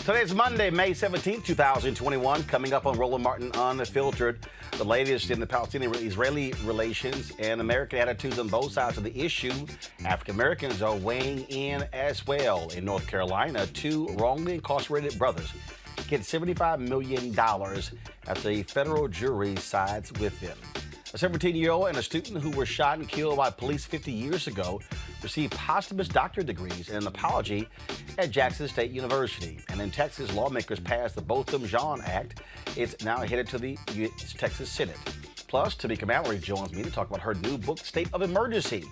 Today's Monday, May 17th, 2021. Coming up on Roland Martin Unfiltered, the latest in the Palestinian-Israeli relations and American attitudes on both sides of the issue. African Americans are weighing in as well. In North Carolina, two wrongly incarcerated brothers get $75 million after a federal jury sides with them. A 17-year-old and a student who were shot and killed by police 50 years ago received posthumous doctorate degrees and an apology at Jackson State University. And in Texas, lawmakers passed the Botham Jean Act. It's now headed to the Texas Senate. Plus, Tamika Mallory joins me to talk about her new book, State of Emergency.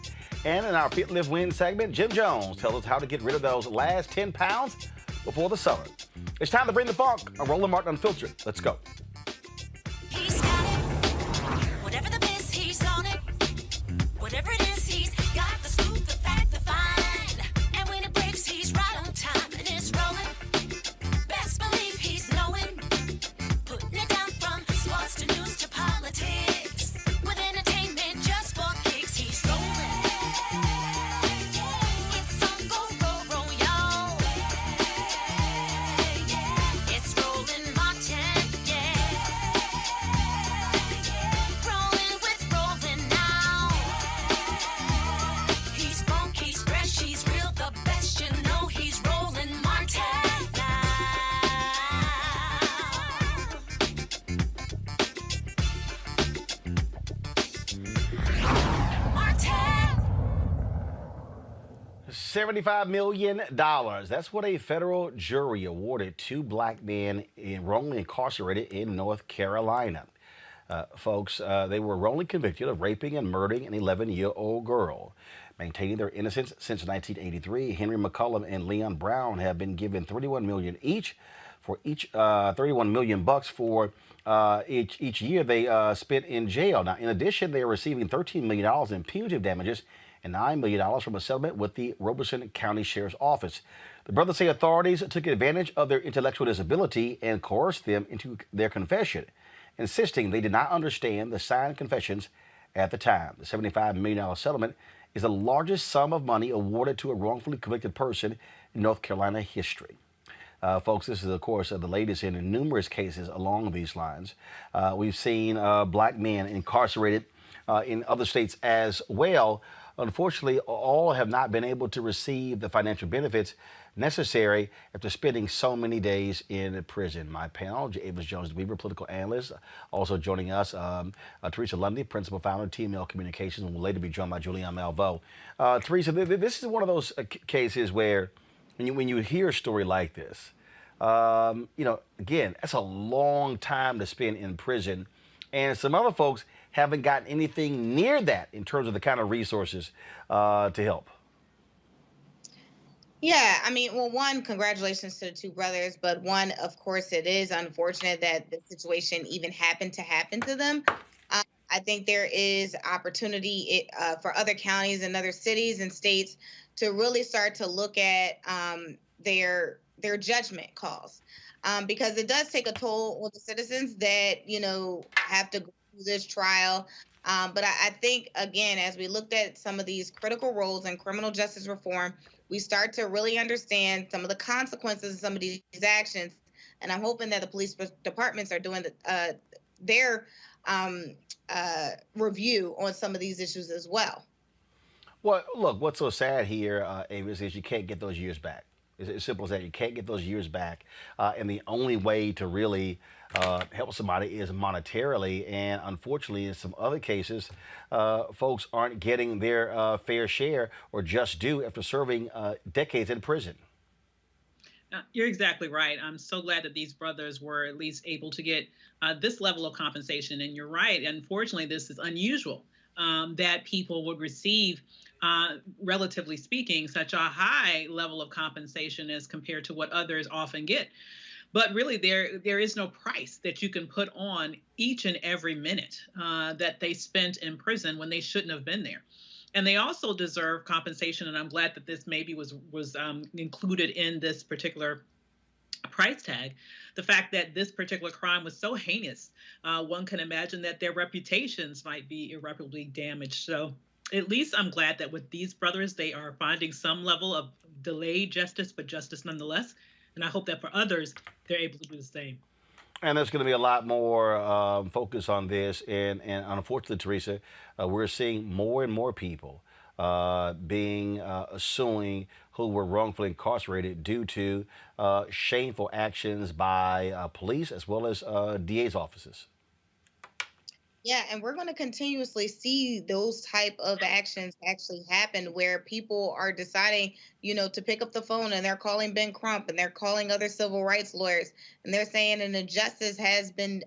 And in our Fit, Live, Win segment, Jim Jones tells us how to get rid of those last 10 pounds before the summer. It's time to bring the funk on Roland Martin Unfiltered. Let's go. He's got it. Whatever the miss, he's on it. Whatever it is, he's got the scoop, the fact, the find. And when it breaks, he's right on time and it's rolling. Best believe he's knowing. Putting it down from sports to news to politics. With entertainment just for kicks, he's rolling. It's on go, y'all. It's Roland Martin, rolling with Roland now. He's funk, he's fresh, he's real, the best, you know he's Roland Martin now. Martin. $75 million. That's what a federal jury awarded two black men wrongly incarcerated in North Carolina. Folks, they were wrongly convicted of raping and murdering an 11-year-old girl. Maintaining their innocence since 1983, Henry McCullum and Leon Brown have been given $31 million each for each $31 million bucks for each year they spent in jail. Now, in addition, they are receiving $13 million in punitive damages and $9 million from a settlement with the Robeson County Sheriff's Office. The brothers say authorities took advantage of their intellectual disability and coerced them into their confession, insisting they did not understand the signed confessions at the time. The $75 million settlement is the largest sum of money awarded to a wrongfully convicted person in North Carolina history. Folks, this is, of course, the latest in numerous cases along these lines. We've seen black men incarcerated in other states as well. Unfortunately, all have not been able to receive the financial benefits necessary after spending so many days in prison. My panel, Avis Jones-Weaver, political analyst, also joining us, Teresa Lundy, principal founder of TML Communications, and will later be joined by Julianne Malveaux. Teresa, this is one of those cases where when you hear a story like this, again, that's a long time to spend in prison. And some other folks haven't gotten anything near that in terms of the kind of resources to help. Yeah, I mean, well, one, congratulations to the two brothers, but one, of course, it is unfortunate that the situation even happened to them. I think there is opportunity for other counties and other cities and states to really start to look at their judgment calls, because it does take a toll on the citizens that, have to go through this trial. But I think, again, as we looked at some of these critical roles in criminal justice reform, we start to really understand some of the consequences of some of these actions. And I'm hoping that the police departments are doing their review on some of these issues as well. Well, look, what's so sad here, Avis, is you can't get those years back. It's as simple as that. You can't get those years back. And the only way to really help somebody is monetarily. And unfortunately, in some other cases, folks aren't getting their fair share or just due after serving decades in prison. You're exactly right. I'm so glad that these brothers were at least able to get this level of compensation. And you're right. Unfortunately, this is unusual that people would receive, relatively speaking, such a high level of compensation as compared to what others often get. But really, there is no price that you can put on each and every minute that they spent in prison when they shouldn't have been there. And they also deserve compensation, and I'm glad that this maybe was included in this particular price tag. The fact that this particular crime was so heinous, one can imagine that their reputations might be irreparably damaged. So at least I'm glad that with these brothers, they are finding some level of delayed justice, but justice nonetheless. And I hope that for others, they're able to do the same. And there's going to be a lot more focus on this. And unfortunately, Teresa, we're seeing more and more people being suing who were wrongfully incarcerated due to shameful actions by police as well as DA's offices. Yeah, and we're going to continuously see those type of actions actually happen where people are deciding, to pick up the phone and they're calling Ben Crump and they're calling other civil rights lawyers and they're saying an injustice has been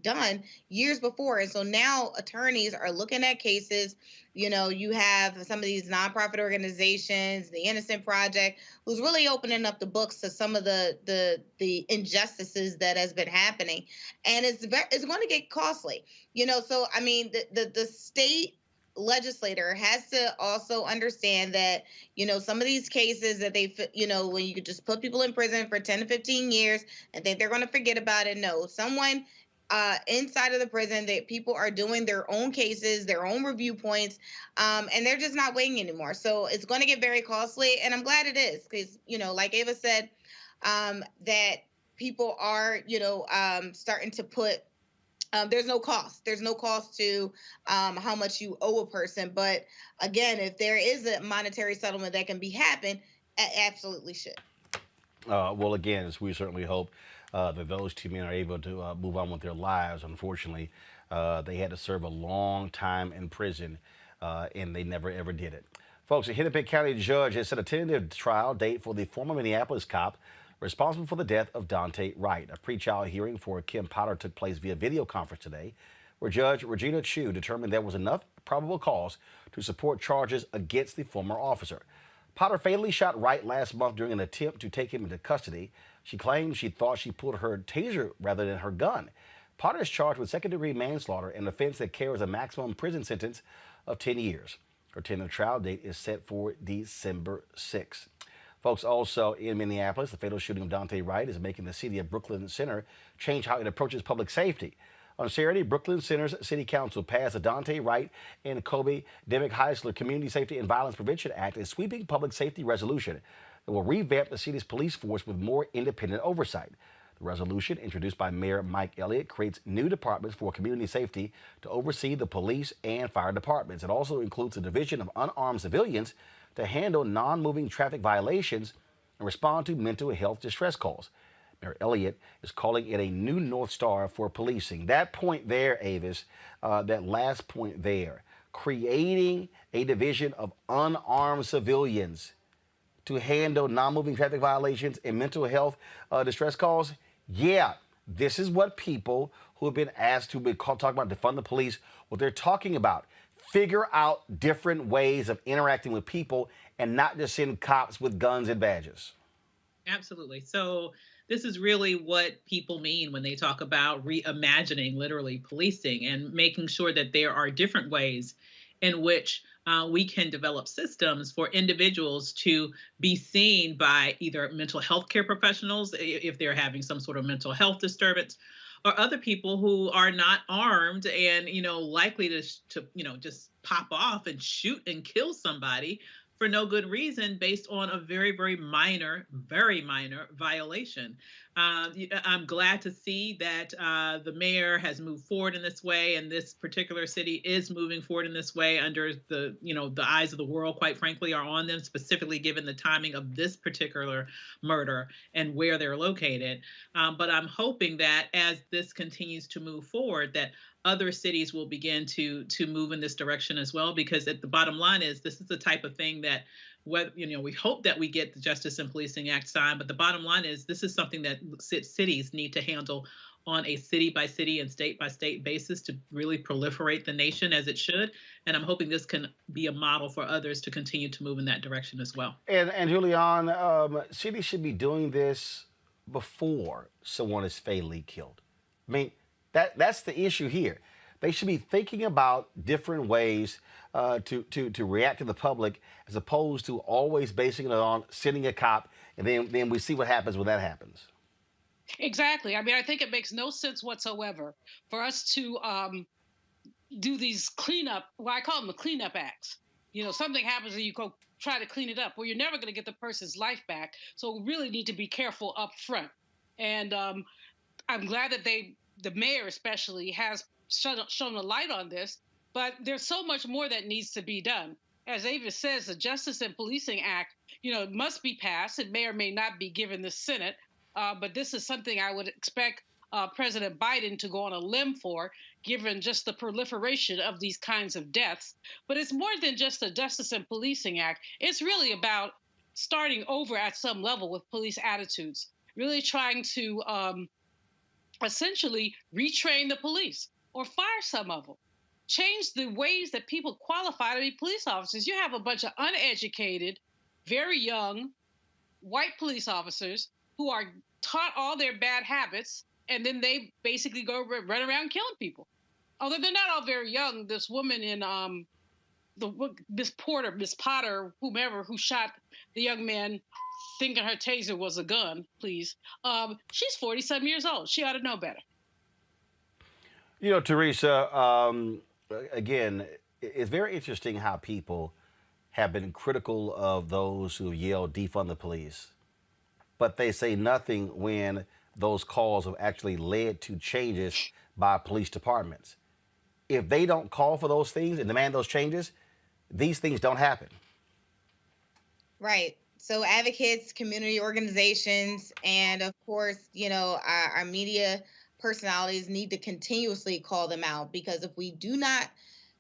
done years before. And so now attorneys are looking at cases. You have some of these nonprofit organizations, the Innocent Project, who's really opening up the books to some of the injustices that has been happening, and it's going to get costly. So I mean, the state legislator has to also understand that some of these cases that when you could just put people in prison for 10 to 15 years and think they're going to forget about it. No, someone inside of the prison, that people are doing their own cases, their own review points, and they're just not waiting anymore. So it's going to get very costly, and I'm glad it is because like Ava said, that people are starting to put. There's no cost. There's no cost to how much you owe a person. But again, if there is a monetary settlement that can be happen, absolutely should. Well, again, as we certainly hope that those two men are able to move on with their lives. Unfortunately, they had to serve a long time in prison, and they never ever did it. Folks, a Hennepin County judge has set a tentative trial date for the former Minneapolis cop responsible for the death of Daunte Wright. A pretrial hearing for Kim Potter took place via video conference today, where Judge Regina Chu determined there was enough probable cause to support charges against the former officer. Potter fatally shot Wright last month during an attempt to take him into custody. She claimed she thought she pulled her taser rather than her gun. Potter is charged with second-degree manslaughter, an offense that carries a maximum prison sentence of 10 years. Her tentative trial date is set for December 6th. Folks, also in Minneapolis, the fatal shooting of Daunte Wright is making the city of Brooklyn Center change how it approaches public safety. On Saturday, Brooklyn Center's City Council passed the Daunte Wright and Kobe Demick Heisler Community Safety and Violence Prevention Act, a sweeping public safety resolution that will revamp the city's police force with more independent oversight. The resolution, introduced by Mayor Mike Elliott, creates new departments for community safety to oversee the police and fire departments. It also includes a division of unarmed civilians to handle non-moving traffic violations and respond to mental health distress calls. Mayor Elliott is calling it a new North Star for policing. That point there, Avis, that last point there, creating a division of unarmed civilians to handle non-moving traffic violations and mental health distress calls. Yeah, this is what people who have been asked to be talking about defund the police, what they're talking about. Figure out different ways of interacting with people and not just send cops with guns and badges. Absolutely. So this is really what people mean when they talk about reimagining literally policing and making sure that there are different ways in which we can develop systems for individuals to be seen by either mental health care professionals if they're having some sort of mental health disturbance, or other people who are not armed and likely to just pop off and shoot and kill somebody for no good reason based on a very, very minor violation. I'm glad to see that the mayor has moved forward in this way, and this particular city is moving forward in this way under the eyes of the world, quite frankly, are on them, specifically given the timing of this particular murder and where they're located. But I'm hoping that as this continues to move forward, that other cities will begin to move in this direction as well, because at the bottom line is this is the type of thing that we hope that we get the Justice and Policing Act signed, but the bottom line is this is something that cities need to handle on a city by city and state by state basis to really proliferate the nation as it should. And I'm hoping this can be a model for others to continue to move in that direction as well. And Julian, cities should be doing this before someone is fatally killed. I mean, that's the issue here. They should be thinking about different ways to react to the public, as opposed to always basing it on sending a cop, and then we see what happens when that happens. Exactly. I mean, I think it makes no sense whatsoever for us to do these cleanup, well, I call them the cleanup acts. Something happens and you go try to clean it up. Well, you're never going to get the person's life back. So we really need to be careful up front. And I'm glad that the mayor especially, has shown a light on this. But there's so much more that needs to be done. As Ava says, the Justice and Policing Act, must be passed. It may or may not be given the Senate. But this is something I would expect President Biden to go on a limb for, given just the proliferation of these kinds of deaths. But it's more than just the Justice and Policing Act. It's really about starting over at some level with police attitudes, really trying to essentially retrain the police or fire some of them. Change the ways that people qualify to be police officers. You have a bunch of uneducated, very young, white police officers who are taught all their bad habits, and then they basically go run around killing people. Although they're not all very young. This woman in Miss Potter, whomever, who shot the young man thinking her taser was a gun, please. She's 40-some years old. She ought to know better. Teresa, again, it's very interesting how people have been critical of those who yell defund the police, but they say nothing when those calls have actually led to changes by police departments. If they don't call for those things and demand those changes, these things don't happen. Right. So advocates, community organizations, and of course, our media personalities need to continuously call them out, because if we do not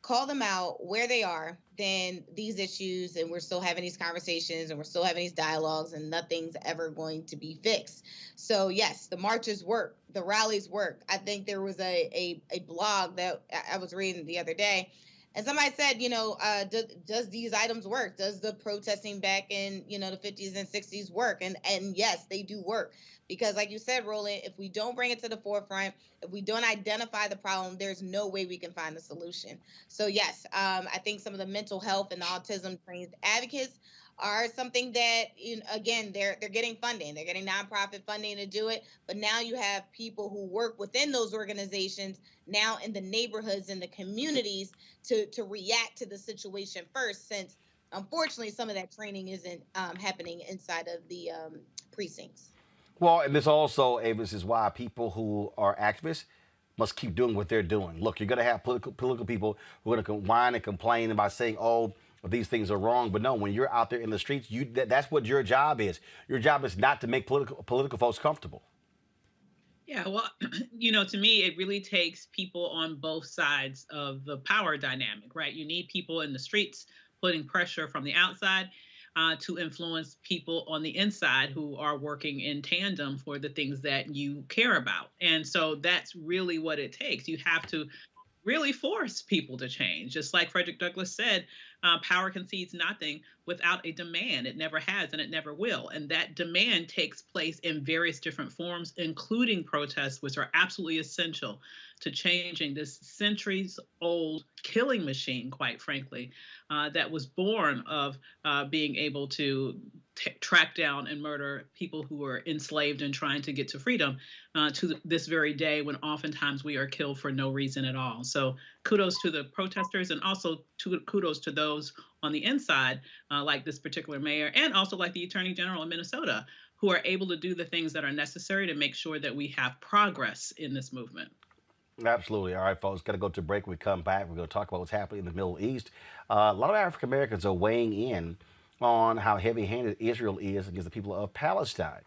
call them out where they are, then these issues, and we're still having these conversations and we're still having these dialogues, and nothing's ever going to be fixed. So yes, the marches work, the rallies work. I think there was a blog that I was reading the other day, and somebody said, does these items work? Does the protesting back in, the 50s and 60s work? And yes, they do work. Because like you said, Roland, if we don't bring it to the forefront, if we don't identify the problem, there's no way we can find a solution. So yes, I think some of the mental health and autism trained advocates are something that, again, they're getting funding. They're getting nonprofit funding to do it. But now you have people who work within those organizations now in the neighborhoods and the communities to react to the situation first, since unfortunately some of that training isn't happening inside of the precincts. Well, and this also, Avis, is why people who are activists must keep doing what they're doing. Look, you're going to have political people who are going to whine and complain about saying, oh, these things are wrong. But no, when you're out there in the streets, that's what your job is. Your job is not to make political folks comfortable. Yeah, well, to me, it really takes people on both sides of the power dynamic, right? You need people in the streets putting pressure from the outside to influence people on the inside who are working in tandem for the things that you care about. And so that's really what it takes. You have to really force people to change. Just like Frederick Douglass said, power concedes nothing without a demand. It never has and it never will. And that demand takes place in various different forms, including protests, which are absolutely essential to changing this centuries-old killing machine, quite frankly, that was born of being able to track down and murder people who were enslaved and trying to get to freedom to this very day, when oftentimes we are killed for no reason at all. So kudos to the protesters, and also kudos to those on the inside, like this particular mayor, and also like the Attorney General in Minnesota, who are able to do the things that are necessary to make sure that we have progress in this movement. Absolutely. All right, folks, got to go to break. When we come back, we're going to talk about what's happening in the Middle East. A lot of African Americans are weighing in on how heavy-handed Israel is against the people of Palestine.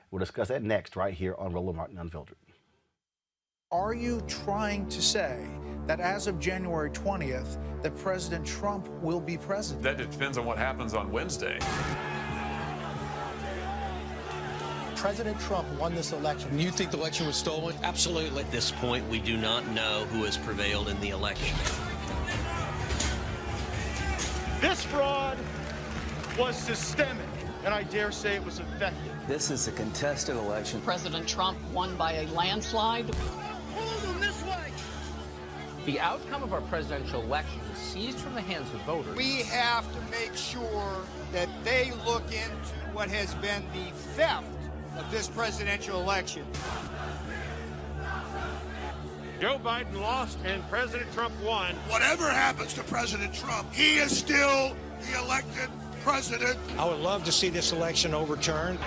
We'll discuss that next right here on Roland Martin Unfiltered. Are you trying to say that as of January 20th, that President Trump will be president? That depends on what happens on Wednesday. President Trump won this election. You think the election was stolen? Absolutely. At this point, we do not know who has prevailed in the election. This fraud was systemic, and I dare say it was effective. This is a contested election. President Trump won by a landslide. Hold them this way. The outcome of our presidential election was seized from the hands of voters. We have to make sure that they look into what has been the theft of this presidential election. Joe Biden lost and President Trump won. Whatever happens to President Trump, he is still the elected president. I would love to see this election overturned.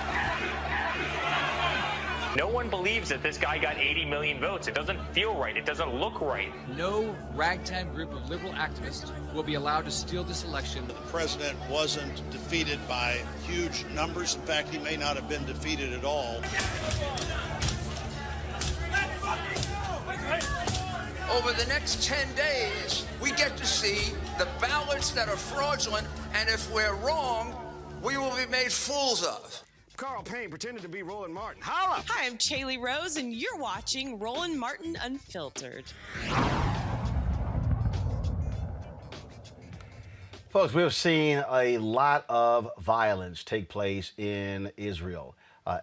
No one believes that this guy got 80 million votes. It doesn't feel right. It doesn't look right. No ragtag group of liberal activists will be allowed to steal this election. The president wasn't defeated by huge numbers. In fact, he may not have been defeated at all. Over the next 10 days, we get to see the ballots that are fraudulent, and if we're wrong, we will be made fools of. Carl Payne pretended to be Roland Martin. Holla! Hi, I'm Chaley Rose, and you're watching Roland Martin Unfiltered. Folks, we've seen a lot of violence take place in Israel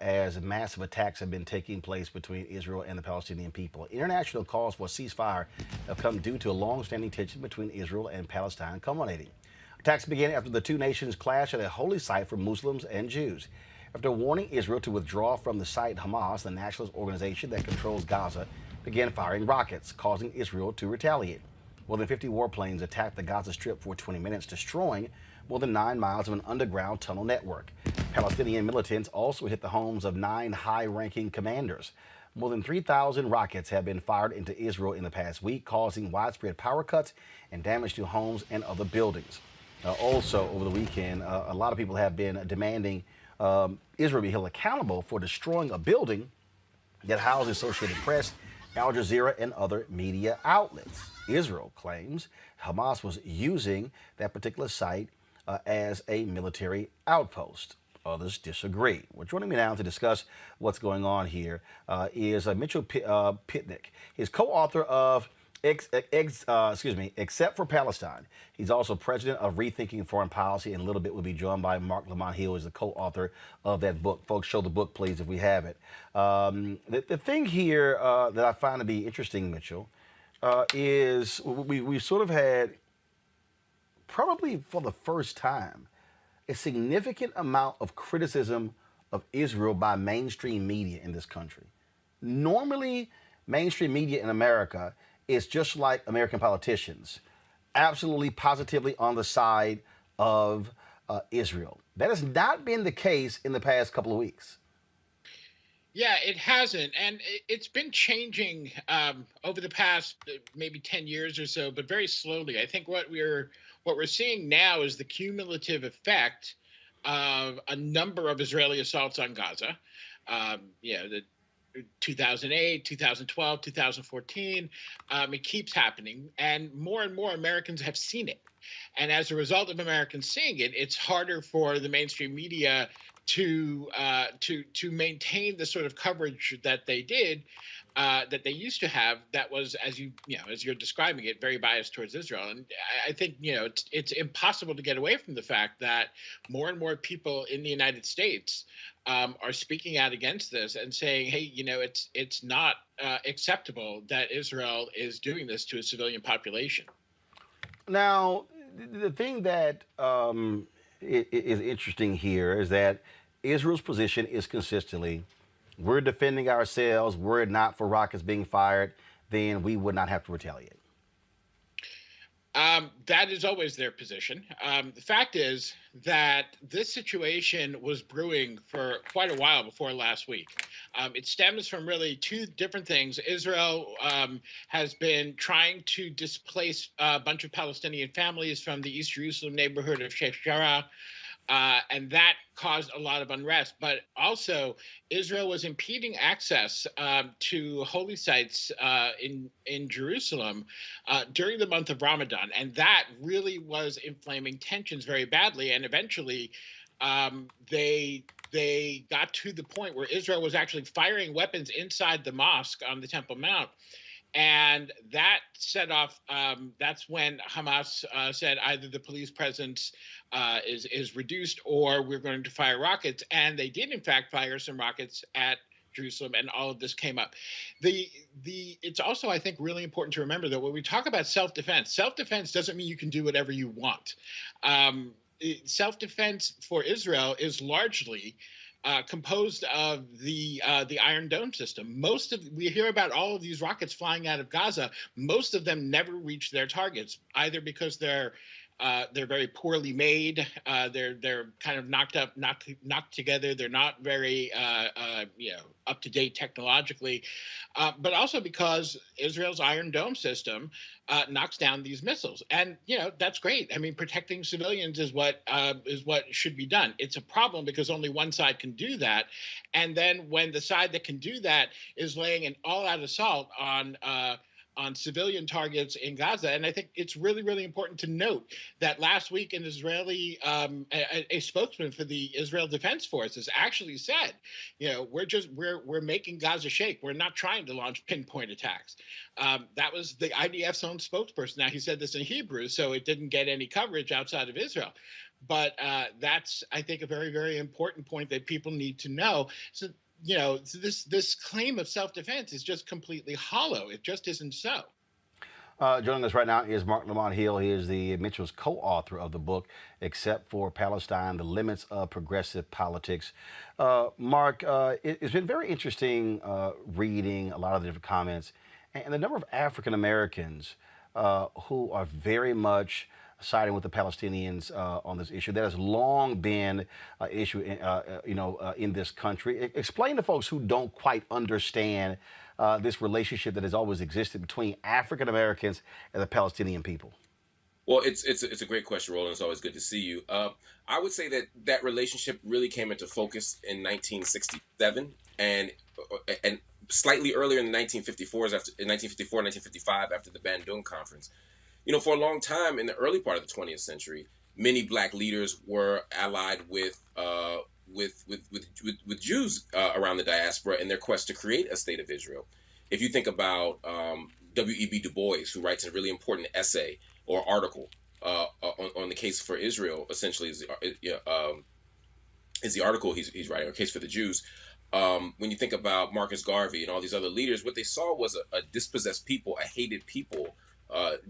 as massive attacks have been taking place between Israel and the Palestinian people. International calls for a ceasefire have come due to a long-standing tension between Israel and Palestine culminating. Attacks began after the two nations clashed at a holy site for Muslims and Jews. After warning Israel to withdraw from the site, Hamas, the nationalist organization that controls Gaza, began firing rockets, causing Israel to retaliate. More than 50 warplanes attacked the Gaza Strip for 20 minutes, destroying more than 9 miles of an underground tunnel network. Palestinian militants also hit the homes of 9 high-ranking commanders. More than 3,000 rockets have been fired into Israel in the past week, causing widespread power cuts and damage to homes and other buildings. Also, over the weekend, a lot of people have been demanding Israel be held accountable for destroying a building that housed the Associated Press, Al Jazeera, and other media outlets. Israel claims Hamas was using that particular site as a military outpost. Others disagree. Well, joining me now to discuss what's going on here is Mitchell Pitnick. He's co-author of Except for Palestine. He's also president of Rethinking Foreign Policy, and a little bit will be joined by Mark Lamont Hill, who is the co-author of that book. Folks, show the book, please, if we have it. The thing here that I find to be interesting, Mitchell, is we sort of had, probably for the first time, a significant amount of criticism of Israel by mainstream media in this country. Normally, mainstream media in America is just like American politicians, absolutely positively on the side of Israel. That has not been the case in the past couple of weeks. Yeah, it hasn't, and it's been changing over the past maybe 10 years or so, but very slowly. I think what we're seeing now is the cumulative effect of a number of Israeli assaults on Gaza. The 2008, 2012, 2014, it keeps happening, and more Americans have seen it. And as a result of Americans seeing it, it's harder for the mainstream media to maintain the sort of coverage that they did, that they used to have. That was, as you're describing it, very biased towards Israel. And I think it's impossible to get away from the fact that more and more people in the United States are speaking out against this and saying, hey, it's not acceptable that Israel is doing this to a civilian population. Now, the thing that is interesting here is that Israel's position is consistently, we're defending ourselves, were it not for rockets being fired, then we would not have to retaliate. That is always their position. The fact is that this situation was brewing for quite a while before last week. It stems from really two different things. Israel has been trying to displace a bunch of Palestinian families from the East Jerusalem neighborhood of Sheikh Jarrah. And that caused a lot of unrest. But also, Israel was impeding access to holy sites in Jerusalem during the month of Ramadan. And that really was inflaming tensions very badly. And eventually, they got to the point where Israel was actually firing weapons inside the mosque on the Temple Mount. And that set off, that's when Hamas said either the police presence is reduced or we're going to fire rockets. And they did, in fact, fire some rockets at Jerusalem, and all of this came up. It's also, I think, really important to remember that when we talk about self-defense doesn't mean you can do whatever you want. Self-defense for Israel is largely composed of the Iron Dome system. We hear about all of these rockets flying out of Gaza. Most of them never reach their targets, either because they're They're very poorly made. They're kind of knocked together. They're not very up to date technologically, but also because Israel's Iron Dome system knocks down these missiles, and that's great. I mean, protecting civilians is what should be done. It's a problem because only one side can do that, and then when the side that can do that is laying an all-out assault on civilian targets in Gaza. And I think it's really, really important to note that last week an Israeli, a spokesman for the Israel Defense Forces actually said, we're making Gaza shake. We're not trying to launch pinpoint attacks. That was the IDF's own spokesperson. Now, he said this in Hebrew, so it didn't get any coverage outside of Israel. But that's, I think, a very, very important point that people need to know. So, this claim of self-defense is just completely hollow. It just isn't so. Joining us right now is Mark Lamont Hill. He is Mitchell's co-author of the book, Except for Palestine, The Limits of Progressive Politics. Mark, it's been very interesting reading a lot of the different comments and the number of African Americans who are very much siding with the Palestinians on this issue. That has long been an issue, in this country. Explain to folks who don't quite understand this relationship that has always existed between African Americans and the Palestinian people. Well, it's a great question, Roland. It's always good to see you. I would say that relationship really came into focus in 1967 and slightly earlier in the 1954, 1955, after the Bandung Conference. For a long time in the early part of the 20th century, many black leaders were allied with Jews around the diaspora in their quest to create a state of Israel. If you think about W.E.B. Du Bois, who writes a really important essay or article on the case for Israel, essentially is the article he's writing, or Case for the Jews. When you think about Marcus Garvey and all these other leaders, what they saw was a dispossessed people, a hated people,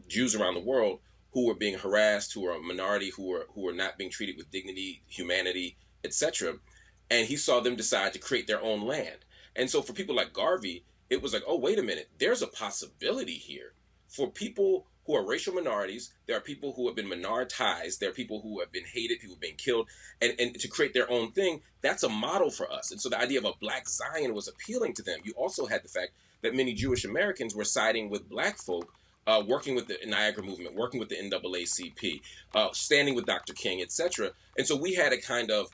Jews around the world who were being harassed, who were a minority, who were not being treated with dignity, humanity, etc. And he saw them decide to create their own land. And so for people like Garvey, it was like, oh, wait a minute, there's a possibility here. For people who are racial minorities, there are people who have been minoritized, there are people who have been hated, people being killed, and to create their own thing, that's a model for us. And so the idea of a black Zion was appealing to them. You also had the fact that many Jewish Americans were siding with black folk, working with the Niagara movement, working with the NAACP, standing with Dr. King, etc. And so we had a kind of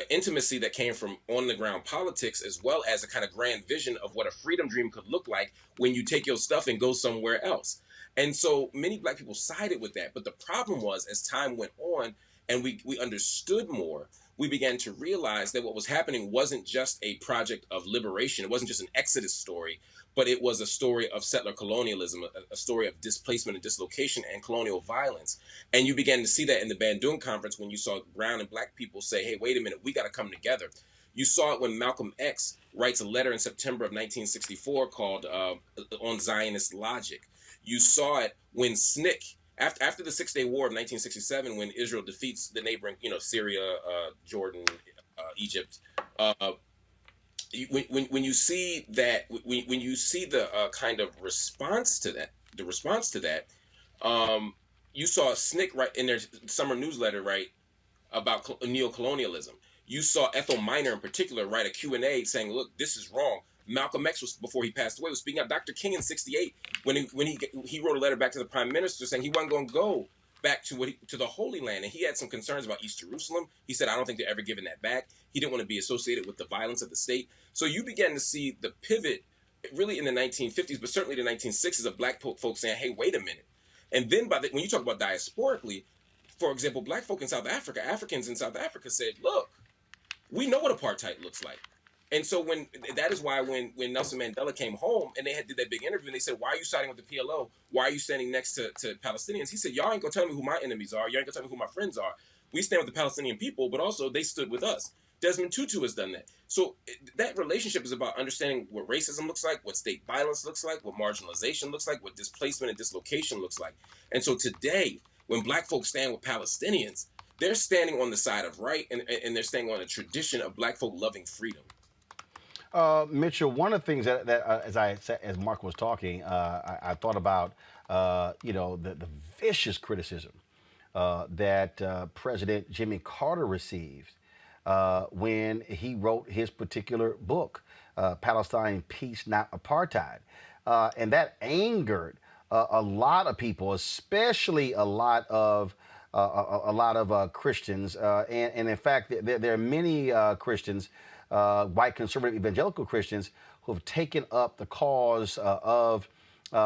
intimacy that came from on-the-ground politics, as well as a kind of grand vision of what a freedom dream could look like when you take your stuff and go somewhere else. And so many black people sided with that. But the problem was, as time went on and we understood more, we began to realize that what was happening wasn't just a project of liberation. It wasn't just an Exodus story, but it was a story of settler colonialism, a story of displacement and dislocation and colonial violence. And you began to see that in the Bandung Conference when you saw brown and black people say, hey, wait a minute, we got to come together. You saw it when Malcolm X writes a letter in September of 1964 called On Zionist Logic. You saw it when SNCC, after the Six-Day War of 1967, when Israel defeats the neighboring, Syria, Jordan, Egypt, when you see that, when you see the kind of response to that, you saw SNCC right in their summer newsletter, right, about neocolonialism. You saw Ethel Minor in particular write a Q&A saying, look, this is wrong. Malcolm X was, before he passed away, was speaking out. Dr. King in '68, when he wrote a letter back to the Prime Minister saying he wasn't going to go back to the Holy Land, and he had some concerns about East Jerusalem. He said, I don't think they're ever giving that back. He didn't want to be associated with the violence of the state. So you began to see the pivot really in the 1950s, but certainly the 1960s, of black folks saying, hey, wait a minute. And then when you talk about diasporically, for example, black folk in South Africa, Africans in South Africa said, look, we know what apartheid looks like. And so that is why when Nelson Mandela came home and they did that big interview and they said, why are you siding with the PLO? Why are you standing next to Palestinians? He said, y'all ain't gonna tell me who my enemies are. Y'all ain't gonna tell me who my friends are. We stand with the Palestinian people, but also they stood with us. Desmond Tutu has done that. So that relationship is about understanding what racism looks like, what state violence looks like, what marginalization looks like, what displacement and dislocation looks like. And so today, when black folks stand with Palestinians, they're standing on the side of right, and they're standing on a tradition of black folk loving freedom. Mitchell, one of the things that as Mark was talking, I thought about, the vicious criticism that President Jimmy Carter received when he wrote his particular book, Palestine, Peace, Not Apartheid. And that angered a lot of people, especially a lot of Christians. And in fact, there are many Christians, white conservative evangelical Christians, who have taken up the cause of the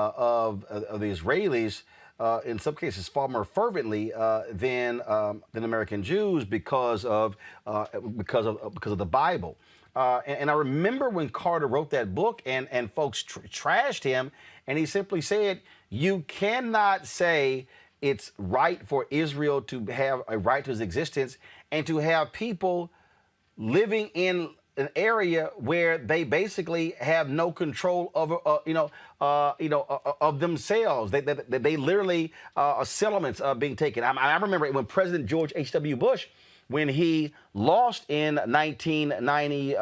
Israelis, in some cases far more fervently than American Jews because of the Bible. And I remember when Carter wrote that book, and folks trashed him, and he simply said, "You cannot say it's right for Israel to have a right to its existence and to have people living in an area where they basically have no control over, of themselves. They literally are settlements being taken." I remember when President George H.W. Bush, when he lost in 1990,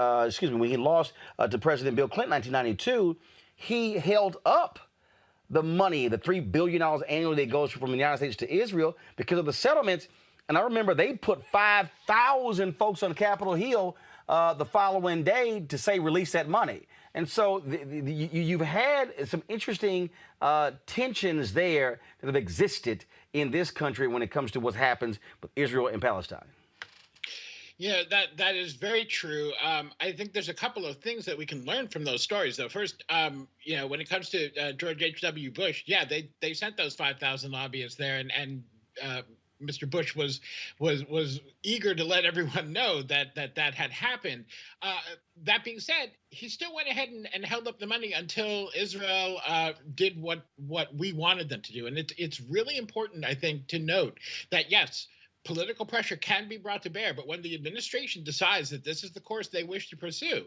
when he lost to President Bill Clinton in 1992, he held up the money, the $3 billion annually that goes from the United States to Israel because of the settlements. And I remember they put 5,000 folks on Capitol Hill the following day to say release that money. And so you've had some interesting tensions there that have existed in this country when it comes to what happens with Israel and Palestine. Yeah, that is very true. I think there's a couple of things that we can learn from those stories, though. First, when it comes to George H.W. Bush, yeah, they sent those 5,000 lobbyists there, and Mr. Bush was eager to let everyone know that had happened. That being said, he still went ahead and held up the money until Israel did what we wanted them to do, and it's really important, I think, to note that yes, political pressure can be brought to bear, but when the administration decides that this is the course they wish to pursue,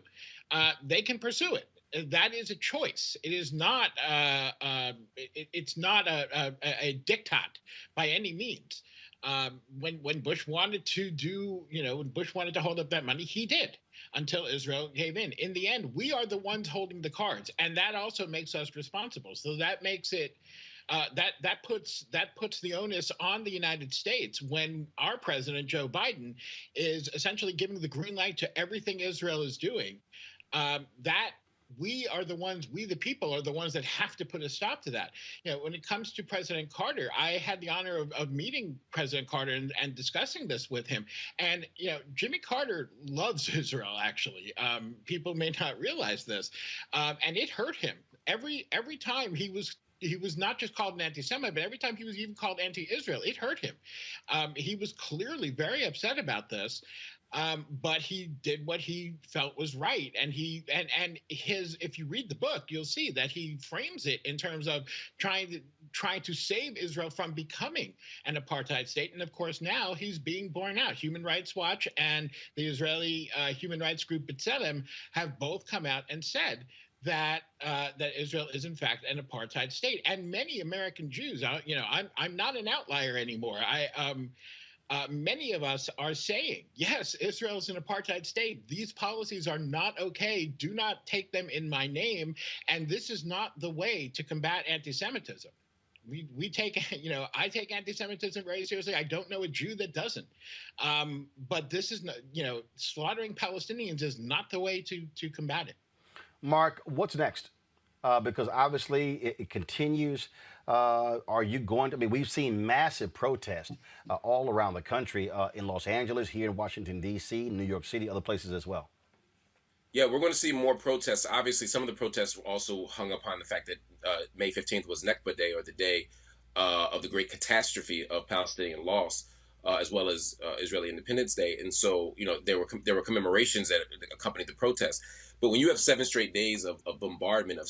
they can pursue it. That is a choice. It is not. It's not a diktat by any means. When Bush wanted to when Bush wanted to hold up that money, he did until Israel gave in. In the end, we are the ones holding the cards, and that also makes us responsible. So that makes it. That puts the onus on the United States when our president, Joe Biden, is essentially giving the green light to everything Israel is doing. That we are the ones, we the people are the ones that have to put a stop to that. When it comes to President Carter, I had the honor of meeting President Carter and discussing this with him. And Jimmy Carter loves Israel. Actually, people may not realize this, and it hurt him every time he was not just called an anti-Semite, but every time he was even called anti-Israel, it hurt him. He was clearly very upset about this, but he did what he felt was right. And if you read the book, you'll see that he frames it in terms of trying to save Israel from becoming an apartheid state. And of course, now he's being borne out. Human Rights Watch and the Israeli human rights group B'Tselem have both come out and said that Israel is in fact an apartheid state, and many American Jews, I'm not an outlier anymore. Many of us are saying, yes, Israel is an apartheid state. These policies are not okay. Do not take them in my name, and this is not the way to combat anti-Semitism. We take, I take anti-Semitism very seriously. I don't know a Jew that doesn't. But this is, slaughtering Palestinians is not the way to combat it. Mark, what's next? Because obviously it continues. Are you going to we've seen massive protests all around the country, in Los Angeles, here in Washington, D.C., New York City, other places as well. Yeah, we're going to see more protests. Obviously, some of the protests were also hung upon the fact that May 15th was Nakba Day, or the day of the great catastrophe of Palestinian loss, as well as Israeli Independence Day. And so, there were commemorations that accompanied the protests. But when you have 7 straight days of bombardment, of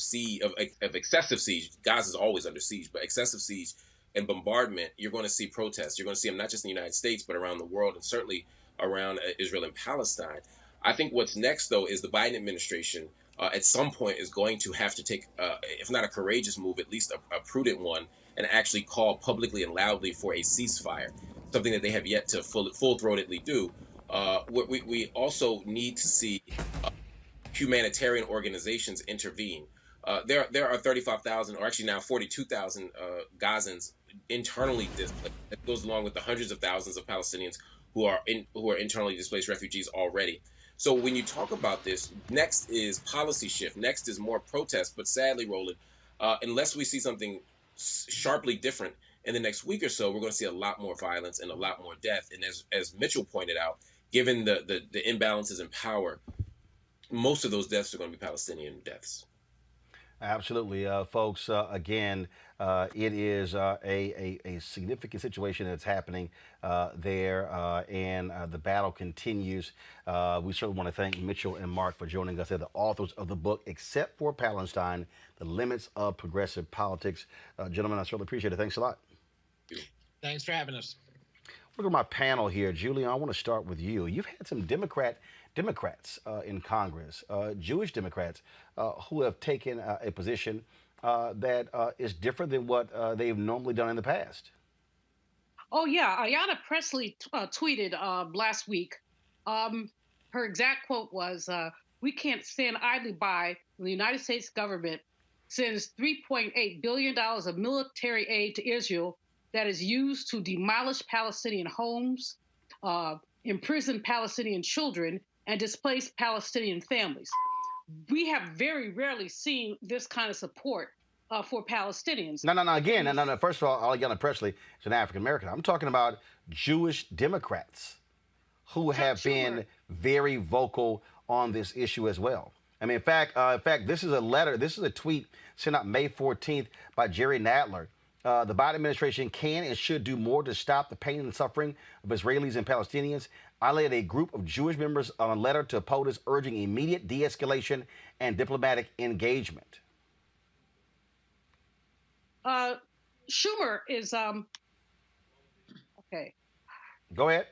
excessive siege, Gaza is always under siege, but excessive siege and bombardment, you're going to see protests. You're going to see them not just in the United States, but around the world, and certainly around Israel and Palestine. I think what's next, though, is the Biden administration at some point is going to have to take, if not a courageous move, at least a prudent one, and actually call publicly and loudly for a ceasefire, something that they have yet to full-throatedly do. We also need to see humanitarian organizations intervene. There are 35,000, or actually now 42,000 Gazans internally displaced. That goes along with the hundreds of thousands of Palestinians who are internally displaced refugees already. So when you talk about this, next is policy shift. Next is more protest. But sadly, Roland, unless we see something sharply different in the next week or so, we're going to see a lot more violence and a lot more death. And as Mitchell pointed out, given the imbalances in power, most of those deaths are going to be Palestinian deaths. Absolutely, folks. Again, it is a significant situation that's happening there, and the battle continues. We certainly want to thank Mitchell and Mark for joining us. They're the authors of the book, Except for Palestine, The Limits of Progressive Politics. Gentlemen, I certainly appreciate it. Thanks a lot. Thanks for having us. Look at my panel here. Julian, I want to start with you. You've had some Democrats in Congress, Jewish Democrats, who have taken a position that is different than what they've normally done in the past. Oh, yeah. Ayanna Pressley tweeted last week. Her exact quote was, "We can't stand idly by when the United States government sends $3.8 billion of military aid to Israel that is used to demolish Palestinian homes, imprison Palestinian children, and displace Palestinian families." We have very rarely seen this kind of support for Palestinians. No. First of all, Ayanna Pressley is an African American. I'm talking about Jewish Democrats who have been very vocal on this issue as well. I mean, in fact, this is a letter. This is a tweet sent out May 14th by Jerry Nadler. The Biden administration can and should do more to stop the pain and suffering of Israelis and Palestinians. I led a group of Jewish members on a letter to POTUS urging immediate de-escalation and diplomatic engagement. Schumer is okay. Go ahead.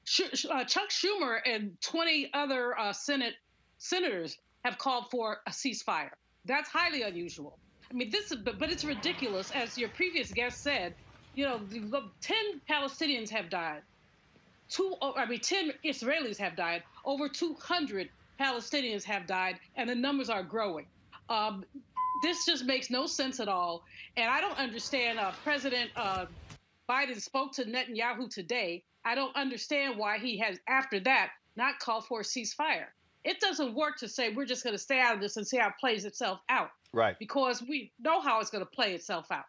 Chuck Schumer and 20 other senators have called for a ceasefire. That's highly unusual. I mean, but it's ridiculous. As your previous guest said, 10 Palestinians have died. 10 Israelis have died. Over 200 Palestinians have died, and the numbers are growing. This just makes no sense at all. And I don't understand. President Biden spoke to Netanyahu today. I don't understand why he has, after that, not called for a ceasefire. It doesn't work to say we're just going to stay out of this and see how it plays itself out. Right. Because we know how it's going to play itself out.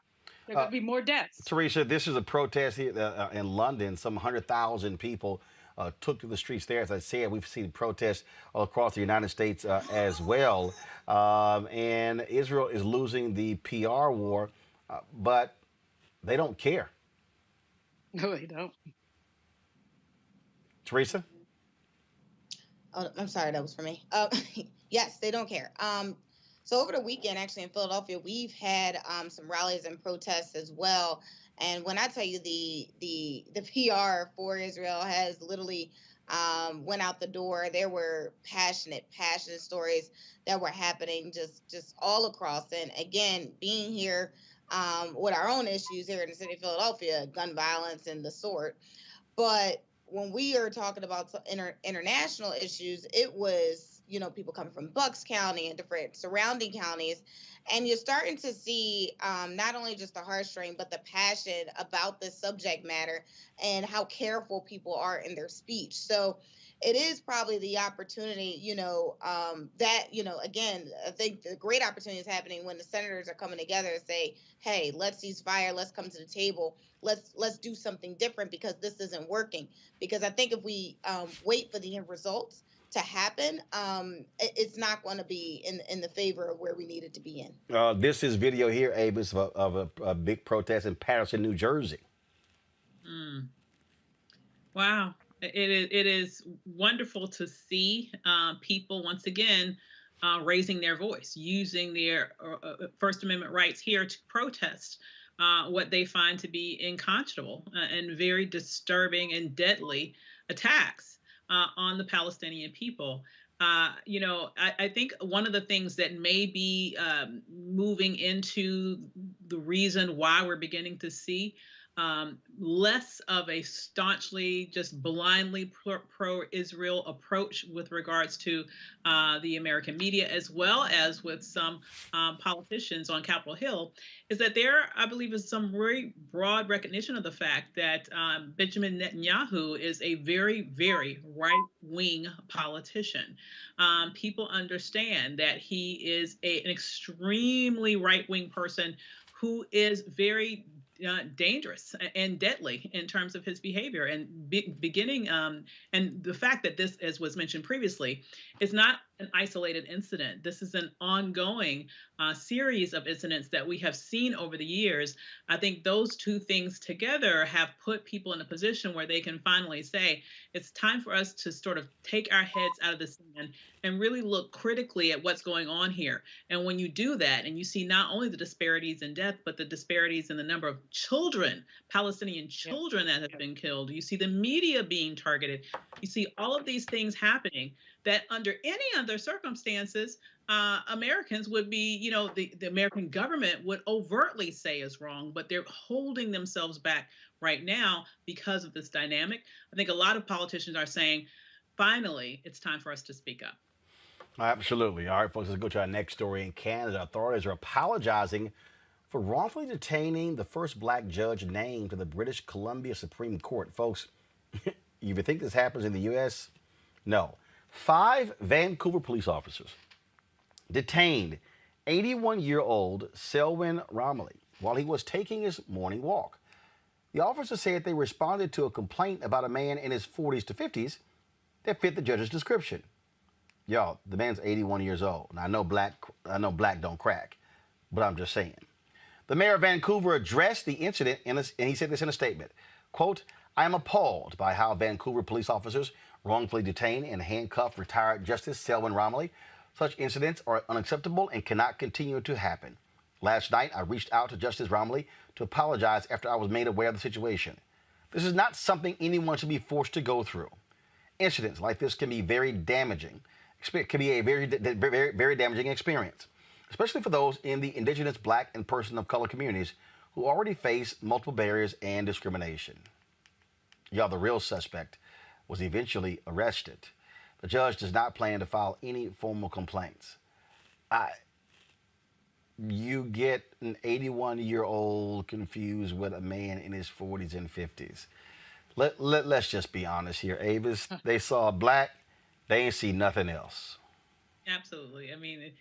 There are going to be more deaths. Teresa, this is a protest here in London. Some 100,000 people took to the streets there. As I said, we've seen protests all across the United States as well. And Israel is losing the PR war, but they don't care. No, they don't. Teresa? Oh, I'm sorry, that was for me. Yes, they don't care. So over the weekend, actually in Philadelphia, we've had some rallies and protests as well. And when I tell you the PR for Israel has literally went out the door, there were passionate stories that were happening just all across. And again, being here with our own issues here in the city of Philadelphia, gun violence and the sort. But when we are talking about international issues, it was, people coming from Bucks County and different surrounding counties. And you're starting to see not only just the heartstring, but the passion about the subject matter and how careful people are in their speech. So it is probably the opportunity, that, again, I think the great opportunity is happening when the senators are coming together and say, hey, let's cease fire, let's come to the table, let's do something different because this isn't working. Because I think if we wait for the end results to happen, it's not going to be in the favor of where we need it to be in. This is video here, Abe, of a big protest in Patterson, New Jersey. Wow. It is wonderful to see people once again raising their voice, using their First Amendment rights here to protest what they find to be unconscionable and very disturbing and deadly attacks on the Palestinian people. I think one of the things that may be moving into the reason why we're beginning to see less of a staunchly, just blindly pro-Israel approach with regards to the American media, as well as with some politicians on Capitol Hill, is that there, I believe, is some very broad recognition of the fact that Benjamin Netanyahu is a very, very right-wing politician. People understand that he is an extremely right-wing person who is very dangerous and deadly in terms of his behavior, and beginning and the fact that this, as was mentioned previously, is not an isolated incident. This is an ongoing series of incidents that we have seen over the years. I think those two things together have put people in a position where they can finally say, it's time for us to sort of take our heads out of the sand and really look critically at what's going on here. And when you do that, and you see not only the disparities in death, but the disparities in the number of children, Palestinian children that have been killed, you see the media being targeted, you see all of these things happening that under any other circumstances, Americans would be, the American government would overtly say is wrong, but they're holding themselves back right now because of this dynamic. I think a lot of politicians are saying, finally, it's time for us to speak up. Absolutely. All right, folks, let's go to our next story. In Canada, authorities are apologizing for wrongfully detaining the first black judge named to the British Columbia Supreme Court. Folks, you think this happens in the U.S.? No. 5 Vancouver police officers detained 81-year-old Selwyn Romilly while he was taking his morning walk. The officers said they responded to a complaint about a man in his 40s to 50s that fit the judge's description. Y'all, the man's 81 years old. And I know black don't crack, but I'm just saying. The mayor of Vancouver addressed the incident and he said this in a statement. Quote, I am appalled by how Vancouver police officers wrongfully detain and handcuff retired Justice Selwyn Romilly. Such incidents are unacceptable and cannot continue to happen. Last night, I reached out to Justice Romilly to apologize after I was made aware of the situation. This is not something anyone should be forced to go through. Incidents like this can be very damaging. Can be a very damaging experience, especially for those in the Indigenous, Black, and person of color communities who already face multiple barriers and discrimination. Y'all, the real suspect was eventually arrested. The judge does not plan to file any formal complaints. You get an 81-year-old confused with a man in his 40s and 50s. Let's just be honest here, Avis. They saw black, they ain't see nothing else. Absolutely. I mean,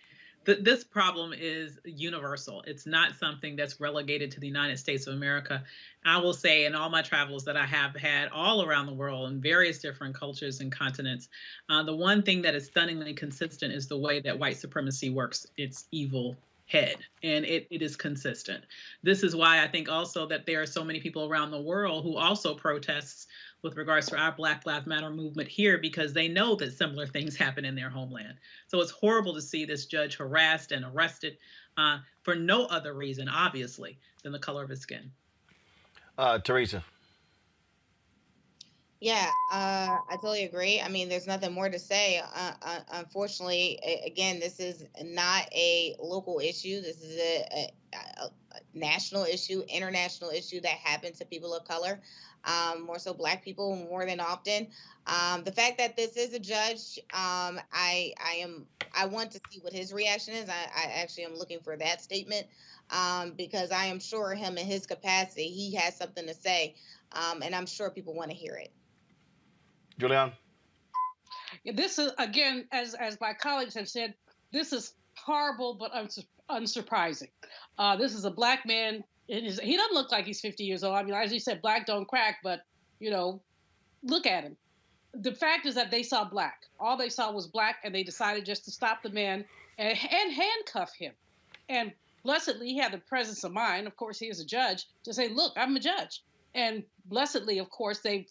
this problem is universal. It's not something that's relegated to the United States of America. I will say in all my travels that I have had all around the world in various different cultures and continents, the one thing that is stunningly consistent is the way that white supremacy works its evil head, and it is consistent. This is why I think also that there are so many people around the world who also protests with regards to our Black Lives Matter movement here, because they know that similar things happen in their homeland. So it's horrible to see this judge harassed and arrested for no other reason, obviously, than the color of his skin. Teresa. Yeah, I totally agree. I mean, there's nothing more to say. Unfortunately, again, this is not a local issue. This is a national issue, international issue that happens to people of color, more so Black people more than often. The fact that this is a judge, I want to see what his reaction is. I actually am looking for that statement because I am sure him in his capacity, he has something to say, and I'm sure people want to hear it. Julian? This is, again, as my colleagues have said, this is horrible but unsurprising. This is a black man. He doesn't look like he's 50 years old. I mean, as you said, black don't crack, but, look at him. The fact is that they saw black. All they saw was black, and they decided just to stop the man and handcuff him. And blessedly, he had the presence of mind, of course, he is a judge, to say, look, I'm a judge. And blessedly, of course, they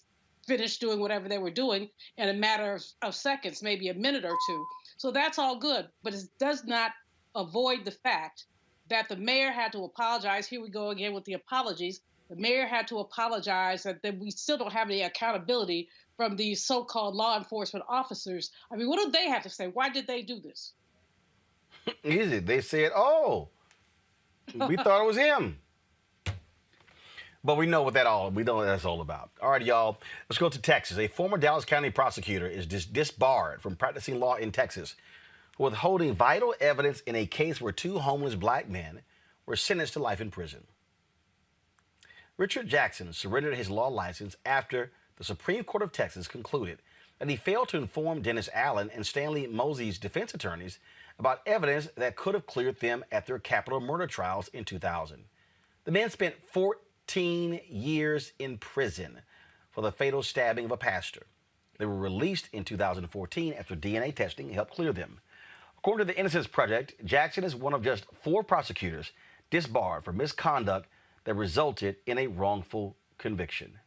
finished doing whatever they were doing in a matter of seconds, maybe a minute or two. So that's all good, but it does not avoid the fact that the mayor had to apologize. Here we go again with the apologies. The mayor had to apologize that we still don't have any accountability from these so-called law enforcement officers. I mean, what do they have to say? Why did they do this? Easy. They said, oh, we thought it was him. But we know what that's all about. All right, y'all. Let's go to Texas. A former Dallas County prosecutor is disbarred from practicing law in Texas for withholding vital evidence in a case where two homeless black men were sentenced to life in prison. Richard Jackson surrendered his law license after the Supreme Court of Texas concluded that he failed to inform Dennis Allen and Stanley Mosey's defense attorneys about evidence that could have cleared them at their capital murder trials in 2000. The men spent 14 years in prison for the fatal stabbing of a pastor. They were released in 2014 after DNA testing helped clear them. According to the Innocence Project, Jackson is one of just 4 prosecutors disbarred for misconduct that resulted in a wrongful conviction.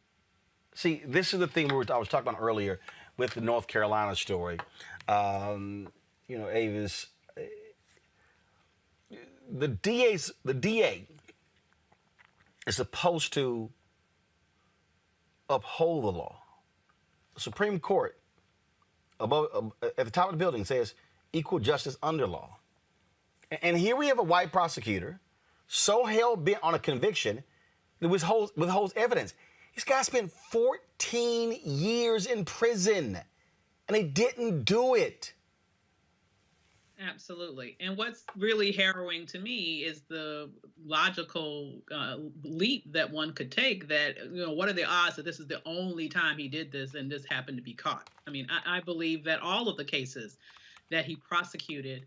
See, this is the thing I was talking about earlier with the North Carolina story. Avis, the DA is supposed to uphold the law. The Supreme Court above at the top of the building says equal justice under law. And here we have a white prosecutor so hell-bent on a conviction that withholds evidence. This guy spent 14 years in prison, and he didn't do it. Absolutely. And what's really harrowing to me is the logical leap that one could take that, what are the odds that this is the only time he did this and this happened to be caught? I mean, I believe that all of the cases that he prosecuted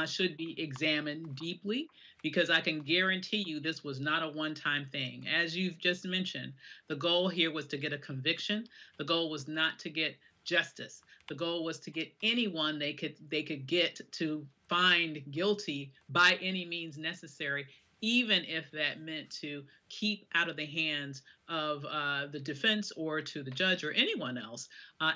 should be examined deeply, because I can guarantee you this was not a one-time thing. As you've just mentioned, the goal here was to get a conviction. The goal was not to get justice. The goal was to get anyone they could get to find guilty by any means necessary, even if that meant to keep out of the hands of the defense or to the judge or anyone else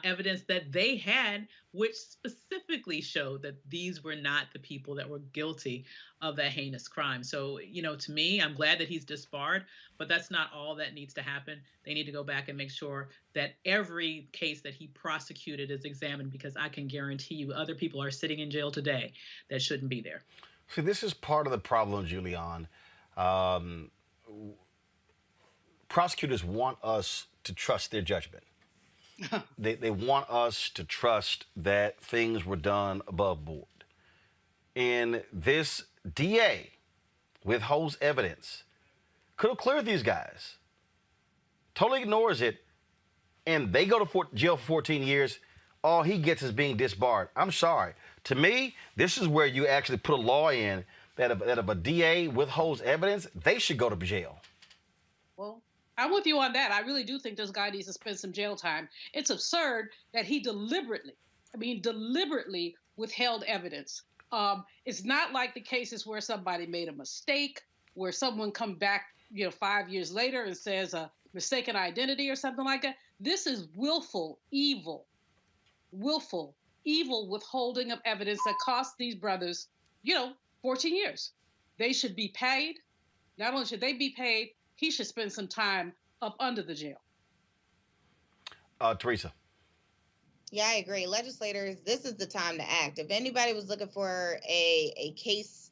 evidence that they had, which specifically showed that these were not the people that were guilty of that heinous crime. So, to me, I'm glad that he's disbarred, but that's not all that needs to happen. They need to go back and make sure that every case that he prosecuted is examined, because I can guarantee you other people are sitting in jail today that shouldn't be there. See, this is part of the problem, Julian. Prosecutors want us to trust their judgment. They want us to trust that things were done above board. And this DA withholds evidence. Could have cleared these guys. Totally ignores it. And they go to jail for 14 years. All he gets is being disbarred. I'm sorry. To me, this is where you actually put a law in that if a DA withholds evidence, they should go to jail. Well, I'm with you on that. I really do think this guy needs to spend some jail time. It's absurd that he deliberately withheld evidence. It's not like the cases where somebody made a mistake, where someone come back, 5 years later and says a mistaken identity or something like that. This is willful, evil withholding of evidence that cost these brothers, 14 years. They should be paid. Not only should they be paid, he should spend some time up under the jail. Teresa. Yeah, I agree. Legislators, this is the time to act. If anybody was looking for a case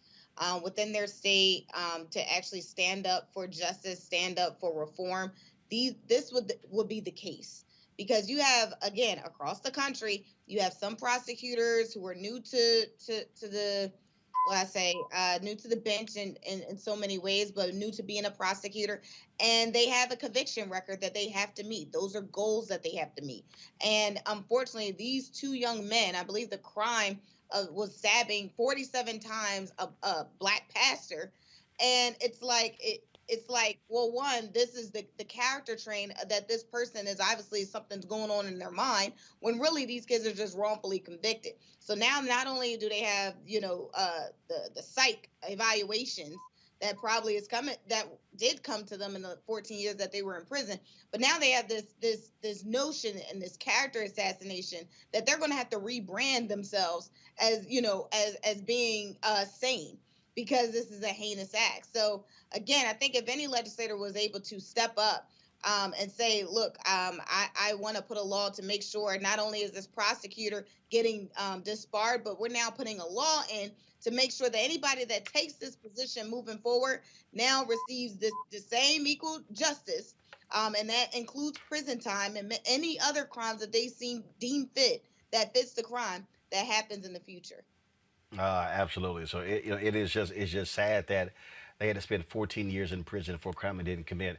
within their state to actually stand up for justice, stand up for reform, this would be the case. Because you have, again, across the country, you have some prosecutors who are new to the, new to the bench in so many ways, but new to being a prosecutor. And they have a conviction record that they have to meet. Those are goals that they have to meet. And unfortunately, these two young men, I believe the crime was stabbing 47 times a black pastor. And it's like, well, one, this is the character train that this person is obviously something's going on in their mind, when really these kids are just wrongfully convicted. So now not only do they have, the psych evaluations that probably did come to them in the 14 years that they were in prison, but now they have this notion and this character assassination that they're going to have to rebrand themselves as, as being sane, because this is a heinous act. So again, I think if any legislator was able to step up and say, look, I want to put a law to make sure not only is this prosecutor getting disbarred, but we're now putting a law in to make sure that anybody that takes this position moving forward now receives the same equal justice. And that includes prison time and any other crimes that they deem fit that fits the crime that happens in the future. Absolutely. So it's just sad that they had to spend 14 years in prison for a crime they didn't commit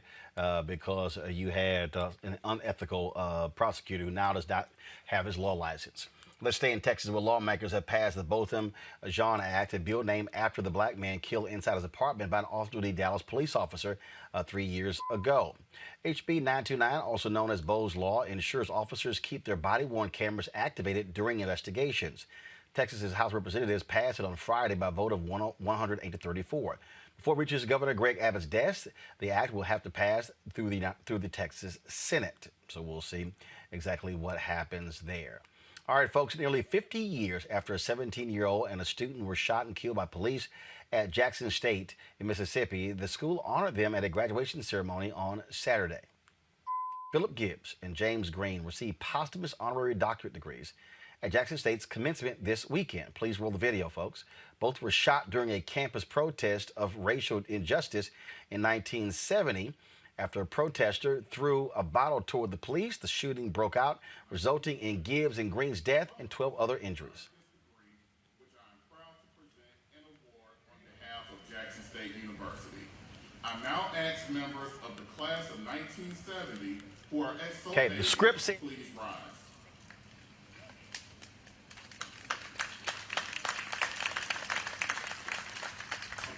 because you had an unethical prosecutor who now does not have his law license. Let's stay in Texas, where lawmakers have passed the Botham Jean Act, a bill named after the black man killed inside his apartment by an off-duty Dallas police officer 3 years ago. HB 929, also known as Bo's Law, ensures officers keep their body-worn cameras activated during investigations. Texas's House of Representatives passed it on Friday by a vote of 108 to 34. Before it reaches Governor Greg Abbott's desk, the act will have to pass through the Texas Senate. So we'll see exactly what happens there. All right, folks, nearly 50 years after a 17-year-old and a student were shot and killed by police at Jackson State in Mississippi, the school honored them at a graduation ceremony on Saturday. Philip Gibbs and James Green received posthumous honorary doctorate degrees at Jackson State's commencement this weekend. Please roll the video, folks. Both were shot during a campus protest of racial injustice in 1970. After a protester threw a bottle toward the police, the shooting broke out, resulting in Gibbs and Green's death and 12 other injuries. Which I'm proud to present an award on behalf of Jackson State University. I now ask members of the class of 1970 who are Okay, the script says, please rise.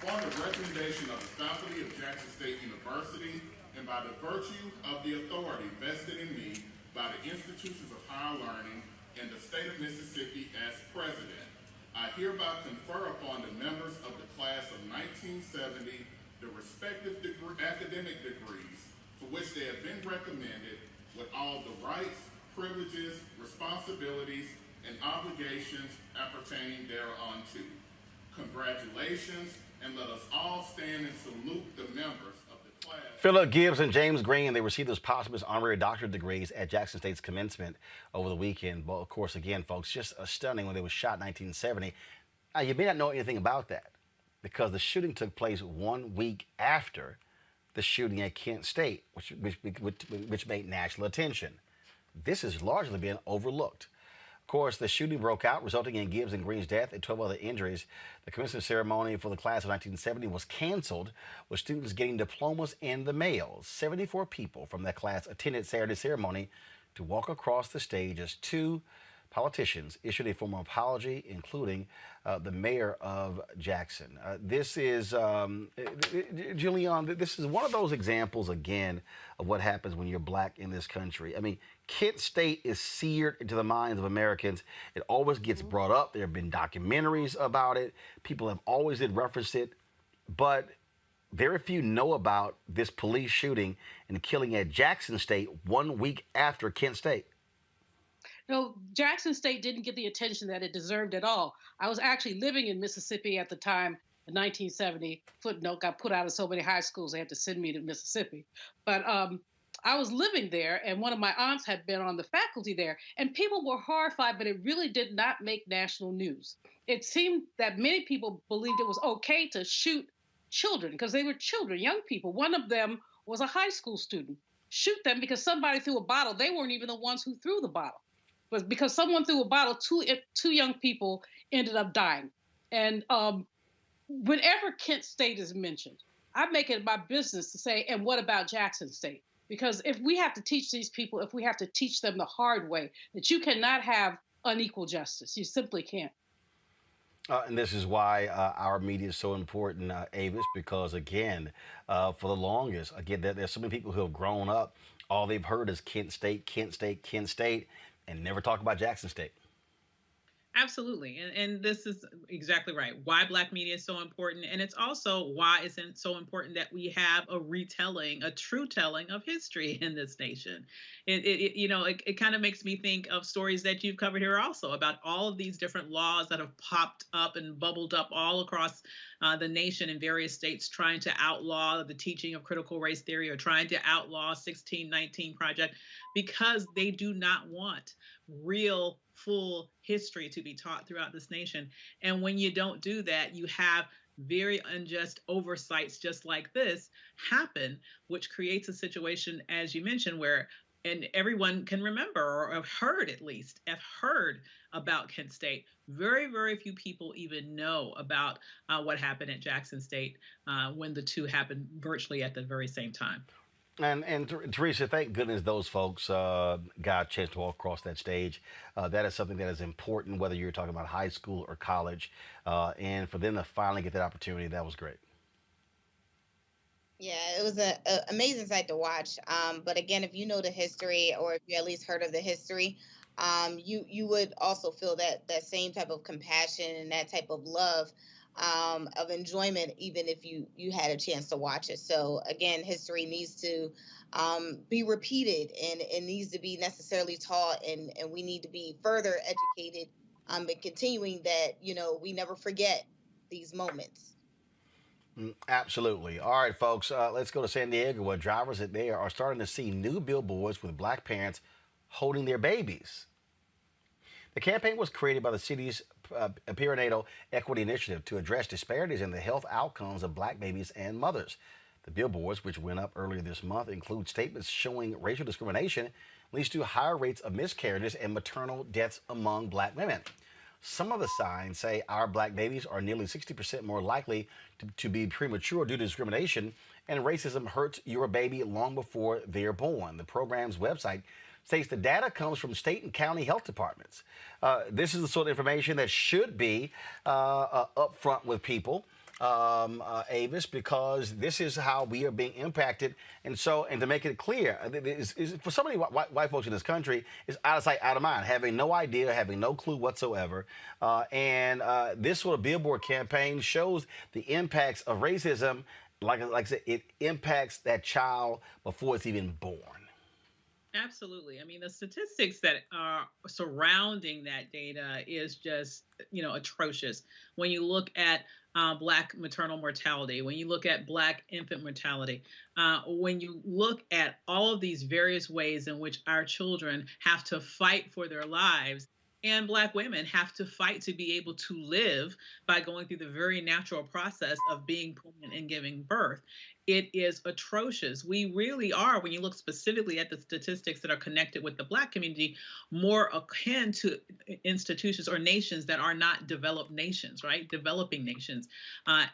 Upon the recommendation of the faculty of Jackson State University, and by the virtue of the authority vested in me by the institutions of higher learning in the state of Mississippi as president, I hereby confer upon the members of the class of 1970 the respective academic degrees for which they have been recommended with all the rights, privileges, responsibilities, and obligations appertaining thereunto. Congratulations, and let us all stand and salute the members of the class. Philip Gibbs and James Green, they received those posthumous honorary doctorate degrees at Jackson State's commencement over the weekend. But of course, again, folks, just stunning when they were shot in 1970. Now, you may not know anything about that because the shooting took place 1 week after the shooting at Kent State, which made national attention. This has largely been overlooked. Of course, the shooting broke out, resulting in Gibbs and Green's death and 12 other injuries. The commencement ceremony for the class of 1970 was canceled, with students getting diplomas in the mail. 74 people from that class attended Saturday's ceremony to walk across the stage as two politicians issued a formal apology, including the mayor of Jackson. This is, Julian, this is one of those examples, again, of what happens when you're black in this country. I mean, Kent State is seared into the minds of Americans. It always gets brought up. There have been documentaries about it. People have always did reference it. But very few know about this police shooting and killing at Jackson State 1 week after Kent State. No, Jackson State didn't get the attention that it deserved at all. I was actually living in Mississippi at the time, in 1970. Footnote, got put out of so many high schools, they had to send me to Mississippi. But I was living there, and one of my aunts had been on the faculty there, and people were horrified, but it really did not make national news. It seemed that many people believed it was okay to shoot children because they were children, young people. One of them was a high school student. Shoot them because somebody threw a bottle. They weren't even the ones who threw the bottle. But because someone threw a bottle, two young people ended up dying. And whenever Kent State is mentioned, I make it my business to say, and what about Jackson State? Because if we have to teach these people, if we have to teach them the hard way, that you cannot have unequal justice. You simply can't. And this is why our media is so important, Avis, because, again, for the longest, again, there's so many people who have grown up, all they've heard is Kent State, Kent State, Kent State, and never talk about Jackson State. Absolutely. And this is exactly right. Why Black media is so important. And it's also why it's so important that we have a retelling, a true telling of history in this nation. It kind of makes me think of stories that you've covered here also about all of these different laws that have popped up and bubbled up all across the nation in various states trying to outlaw the teaching of critical race theory or trying to outlaw 1619 Project because they do not want real full history to be taught throughout this nation. And when you don't do that, you have very unjust oversights just like this happen, which creates a situation, as you mentioned, where and everyone can remember or have heard at least have heard about Kent State. Very, very few people even know about what happened at Jackson State when the two happened virtually at the very same time. And Teresa, thank goodness those folks got a chance to walk across that stage. That is something that is important, whether you're talking about high school or college. And for them to finally get that opportunity, that was great. Yeah, it was an amazing sight to watch. But again, if you know the history, or if you at least heard of the history, you would also feel that same type of compassion and that type of love, of enjoyment, even if you had a chance to watch it. So again, history needs to be repeated, and it needs to be necessarily taught, and we need to be further educated, and continuing that, we never forget these moments. Absolutely. All right, folks, let's go to San Diego, where drivers there are starting to see new billboards with Black parents holding their babies. The campaign was created by the city's Perinatal Equity Initiative to address disparities in the health outcomes of Black babies and mothers. The billboards, which went up earlier this month, include statements showing racial discrimination leads to higher rates of miscarriages and maternal deaths among Black women. Some of the signs say our Black babies are nearly 60% more likely to be premature due to discrimination, and racism hurts your baby long before they're born. The program's website states the data comes from state and county health departments. This is the sort of information that should be upfront with people, Avis, because this is how we are being impacted. And to make it clear, for so many white folks in this country, it's out of sight, out of mind, having no idea, having no clue whatsoever. And this sort of billboard campaign shows the impacts of racism. Like I said, it impacts that child before it's even born. Absolutely. I mean, the statistics that are surrounding that data is just, atrocious. When you look at Black maternal mortality, when you look at Black infant mortality, when you look at all of these various ways in which our children have to fight for their lives, and Black women have to fight to be able to live by going through the very natural process of being pregnant and giving birth. It is atrocious. We really are, when you look specifically at the statistics that are connected with the Black community, more akin to institutions or nations that are not developed nations, right? Developing nations,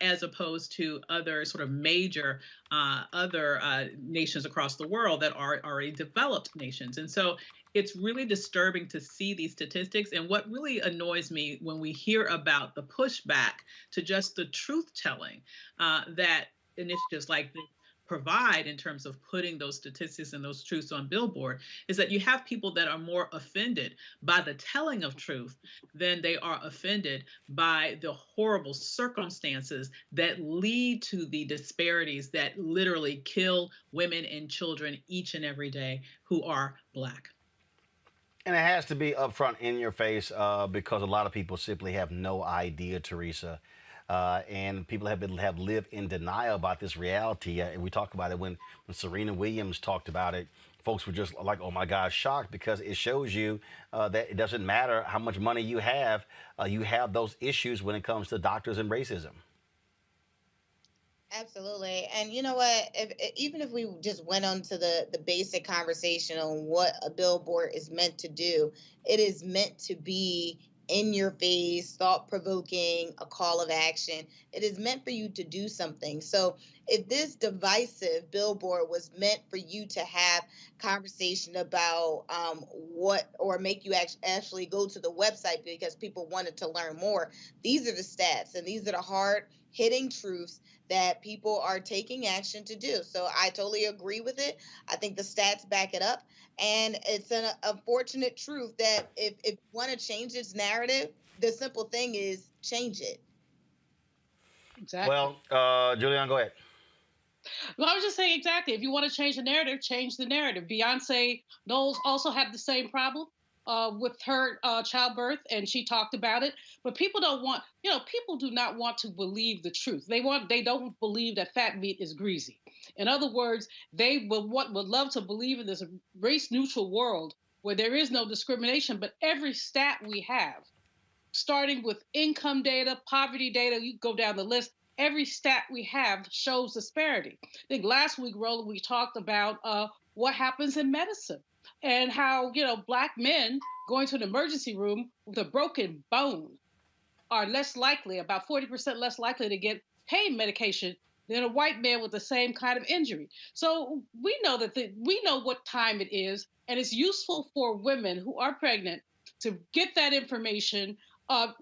as opposed to other sort of major other nations across the world that are already developed nations. And so it's really disturbing to see these statistics. And what really annoys me when we hear about the pushback to just the truth telling that initiatives like this provide in terms of putting those statistics and those truths on billboard, is that you have people that are more offended by the telling of truth than they are offended by the horrible circumstances that lead to the disparities that literally kill women and children each and every day who are Black. And it has to be upfront in your face because a lot of people simply have no idea, Teresa. And people have lived in denial about this reality. And we talked about it when Serena Williams talked about it. Folks were just like, oh my gosh, shocked, because it shows you that it doesn't matter how much money you have those issues when it comes to doctors and racism. Absolutely. And you know what? Even if we just went on to the basic conversation on what a billboard is meant to do, it is meant to be in your face, thought-provoking, a call of action. It is meant for you to do something. So if this divisive billboard was meant for you to have conversation about or make you actually go to the website because people wanted to learn more, these are the stats, and these are the hard-hitting truths that people are taking action to do. So I totally agree with it. I think the stats back it up. And it's an unfortunate truth that if you want to change this narrative, the simple thing is change it. Exactly. Well, Julian, go ahead. Well, I was just saying exactly. If you want to change the narrative, change the narrative. Beyonce Knowles also had the same problem with her childbirth, and she talked about it. But people don't want, people do not want to believe the truth. They don't believe that fat meat is greasy. In other words, they would love to believe in this race-neutral world where there is no discrimination. But every stat we have, starting with income data, poverty data, you go down the list. Every stat we have shows disparity. I think last week, Roland, we talked about what happens in medicine and how, Black men going to an emergency room with a broken bone are less likely, about 40% less likely to get pain medication than a white man with the same kind of injury. So we know we know what time it is, and it's useful for women who are pregnant to get that information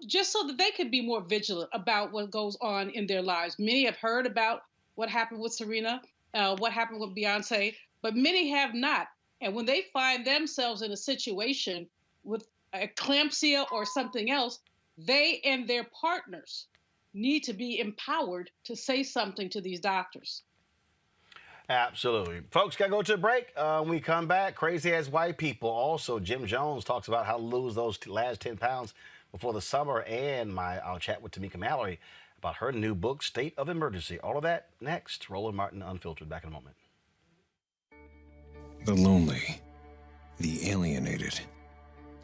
just so that they can be more vigilant about what goes on in their lives. Many have heard about what happened with Serena, what happened with Beyonce, but many have not. And when they find themselves in a situation with eclampsia or something else, they and their partners need to be empowered to say something to these doctors. Absolutely. Folks, got to go to a break. When we come back, crazy as white people. Also, Jim Jones talks about how to lose those last 10 pounds before the summer, and I'll chat with Tamika Mallory about her new book, State of Emergency. All of that next. Roland Martin Unfiltered. Back in a moment. The lonely, the alienated,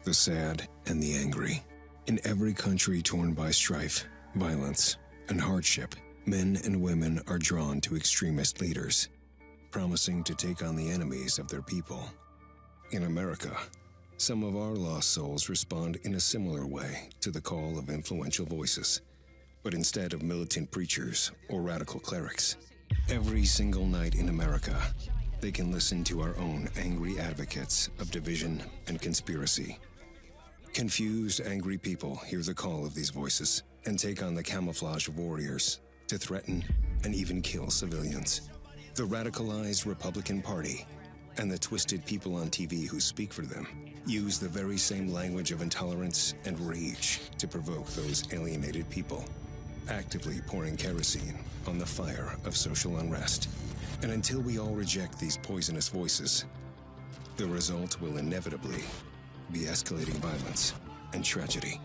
the sad, and the angry. In every country torn by strife, violence, and hardship, men and women are drawn to extremist leaders, promising to take on the enemies of their people. In America, some of our lost souls respond in a similar way to the call of influential voices. But instead of militant preachers or radical clerics, every single night in America, they can listen to our own angry advocates of division and conspiracy. Confused, angry people hear the call of these voices and take on the camouflage of warriors to threaten and even kill civilians. The radicalized Republican Party and the twisted people on TV who speak for them use the very same language of intolerance and rage to provoke those alienated people, actively pouring kerosene on the fire of social unrest. And until we all reject these poisonous voices, the result will inevitably be escalating violence and tragedy.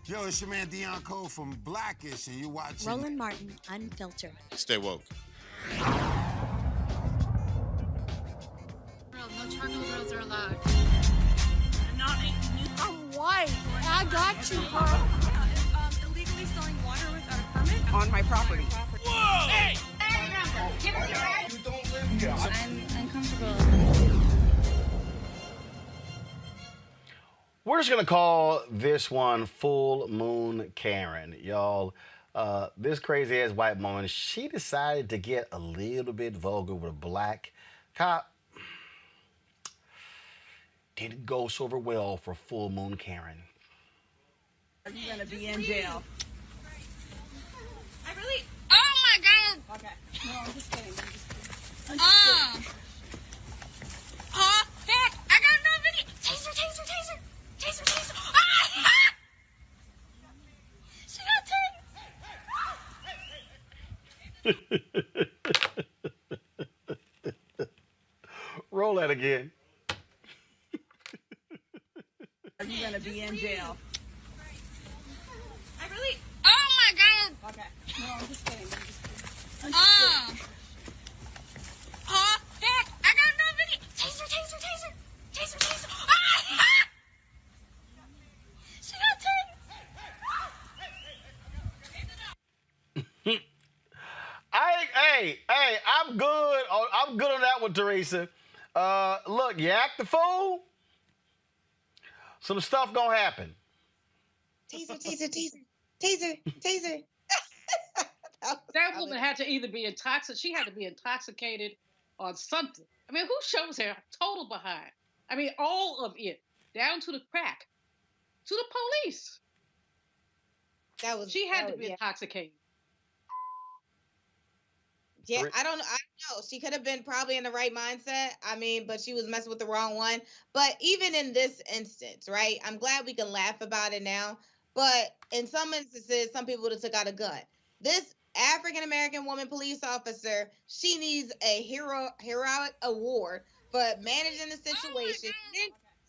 Yo, it's your man Dion Cole from Blackish, and you're watching Roland Martin Unfiltered. Stay woke. No charcoal grills are allowed. I'm white. I got you, huh? Illegally selling water without a permit on my property. Whoa! Hey! You don't live here. I'm uncomfortable. We're just going to call this one Full Moon Karen. Y'all, this crazy-ass white woman, she decided to get a little bit vulgar with a black cop. Didn't go so over well for Full Moon Karen. Are you going to be in jail? I really... Oh, my God! Okay. No, I'm just kidding. Heck! I got no video! Taser, taser, taser! Taser, taser! Ah! She got taser! Roll that again. Are you going to be in jail? I really... Oh, my God! Okay. No, I'm just kidding. Heck! I got no video! Taser, taser, taser! Taser, taser! Ah! She got taser! Hey, I'm good. I'm good on that one, Teresa. Look, you act the fool, some stuff gonna happen. Taser, taser, taser, taser, taser. That woman had to either be intoxicated. She had to be intoxicated on something. I mean, who shows her total behind? I mean, all of it, down to the crack, to the police. She had to be intoxicated. Yeah, I don't know. She could have been probably in the right mindset. I mean, but she was messing with the wrong one. But even in this instance, right? I'm glad we can laugh about it now. But in some instances, some people would have took out a gun. This African American woman police officer, she needs a heroic award for managing the situation.